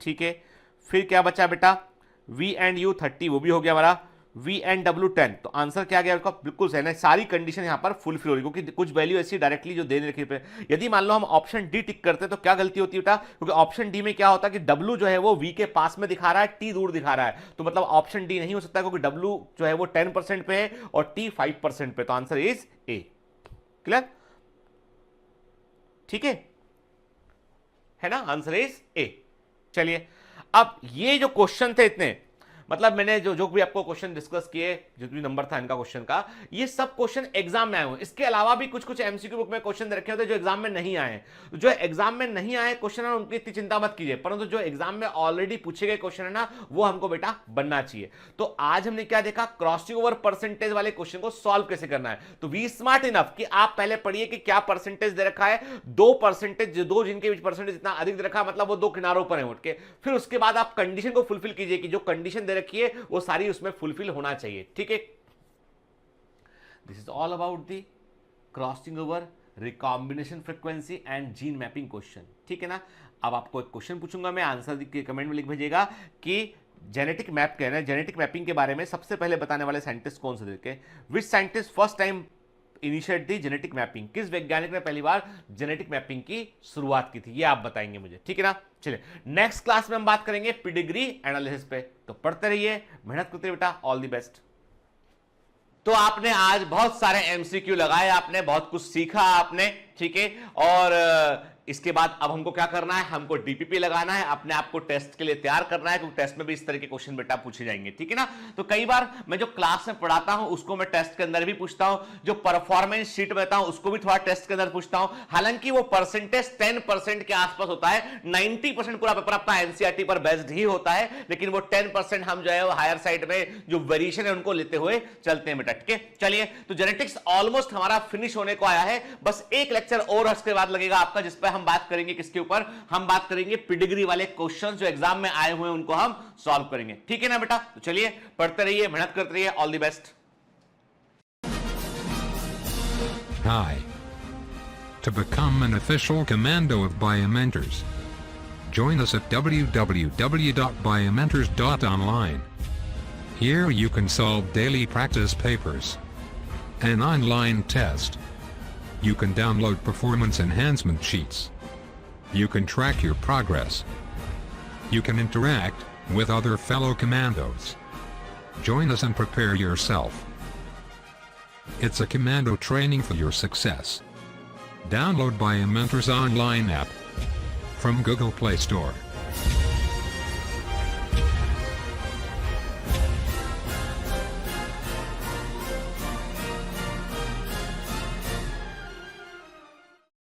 ठीक है। फिर क्या बचा बेटा v एंड u 30, वो भी हो गया हमारा, v एंड w 10, तो आंसर क्या गया आपका, बिल्कुल सही ना, सारी कंडीशन यहां पर फुलफिल हो रही, क्योंकि कुछ वैल्यू ऐसी डायरेक्टली जो देने रखी पे, यदि मान लो हम ऑप्शन डी टिक करते तो क्या गलती होती बेटा, क्योंकि ऑप्शन डी में क्या होता है कि w जो है वो v के पास में दिखा रहा है, t दूर दिखा रहा है, तो मतलब ऑप्शन डी नहीं हो सकता, क्योंकि w जो है वो 10% पे है और t 5% पे, तो आंसर इज ए, क्लियर, ठीक है ना, आंसर इज ए। चलिए अब ये जो क्वेश्चन थे इतने, मतलब मैंने जो भी आपको क्वेश्चन डिस्कस किए, जो भी नंबर था इनका क्वेश्चन का, ये सब क्वेश्चन एग्जाम में आए हुए, इसके अलावा भी कुछ एमसीक्यू बुक में क्वेश्चन रखे होते हैं जो एग्जाम में नहीं आए, जो एग्जाम में नहीं आए क्वेश्चन है उनकी इतनी चिंता मत कीजिए, परंतु जो एग्जाम में ऑलरेडी पूछे गए क्वेश्चन है ना, वो हमको बेटा बनना चाहिए। तो आज हमने क्या देखा, क्रॉसिंग ओवर परसेंटेज वाले क्वेश्चन को सॉल्व कैसे करना है। तो बी स्मार्ट इनफ कि आप पहले पढ़िए कि क्या परसेंटेज दे रखा है, दो जिनके बीच परसेंटेज इतना अधिक दे रखा है, मतलब वो दो किनारों पर है उठ के, फिर उसके बाद आप कंडीशन को फुलफिल कीजिए कि जो कंडीशन दे रखी है वो सारी उसमें फुलफिल होना चाहिए, ठीक है। This is all about the crossing over, recombination frequency and gene mapping question, ठीक है ना। अब आपको एक क्वेश्चन पूछूंगा मैं, आंसर के कमेंट में लिख भेजिएगा कि जेनेटिक मैप कहना है, जेनेटिक मैपिंग के बारे में सबसे पहले बताने वाले साइंटिस्ट कौन से देखे, which scientist first time initiate the genetic mapping, किस वैज्ञानिक ने पहली बार जेनेटिक मैपिंग की शुरुआत की थी, ये आप बताएंगे मुझे, ठीक है ना। चलिए नेक्स्ट क्लास में हम बात करेंगे पेडिग्री एनालिसिस पे, तो पढ़ते रहिए, मेहनत करते रहिए बेटा, ऑल द बेस्ट। तो आपने आज बहुत सारे एमसीक्यू लगाए, आपने बहुत कुछ सीखा आपने, ठीक है, और इसके बाद अब हमको क्या करना है, हमको डीपीपी लगाना है, अपने आप को टेस्ट के लिए तैयार करना है, क्योंकि टेस्ट में भी इस तरह के क्वेश्चन बेटा पूछे जाएंगे, ठीक है ना। तो कई बार मैं जो क्लास में पढ़ाता हूं उसको मैं टेस्ट के अंदर भी पूछता हूं, जो परफॉर्मेंस शीट में देता हूं उसको भी थोड़ा टेस्ट के अंदर पूछता हूं, हालांकि वो परसेंटेज 10% के आसपास होता है, 90% पूरा पेपर आपका एनसीईआरटी पर बेस्ड ही होता है, लेकिन वो 10% हम जो है वो हायर साइड में जो वेरिएशन है उनको लेते हुए चलते हैं बेटा, ठीक है। चलिए तो जेनेटिक्स ऑलमोस्ट हमारा फिनिश होने को आया है, बस एक लेक्चर और उसके बाद लगेगा आपका, जिस पर हम बात करेंगे किसके ऊपर, हम बात करेंगे पेडिग्री वाले क्वेश्चंस जो एग्जाम में आए हुए हैं उनको हम सॉल्व करेंगे, ठीक है ना बेटा। तो चलिए पढ़ते रहिए, मेहनत करते रहिए, all the best. Hi, to become an official commando of Biomentors. Join us at www.biomentors.online. Here you can solve daily practice papers, an online test. You can download performance enhancement sheets. You can track your progress. You can interact with other fellow commandos. Join us and prepare yourself. It's a commando training for your success. Download Biomentors online app from Google Play Store.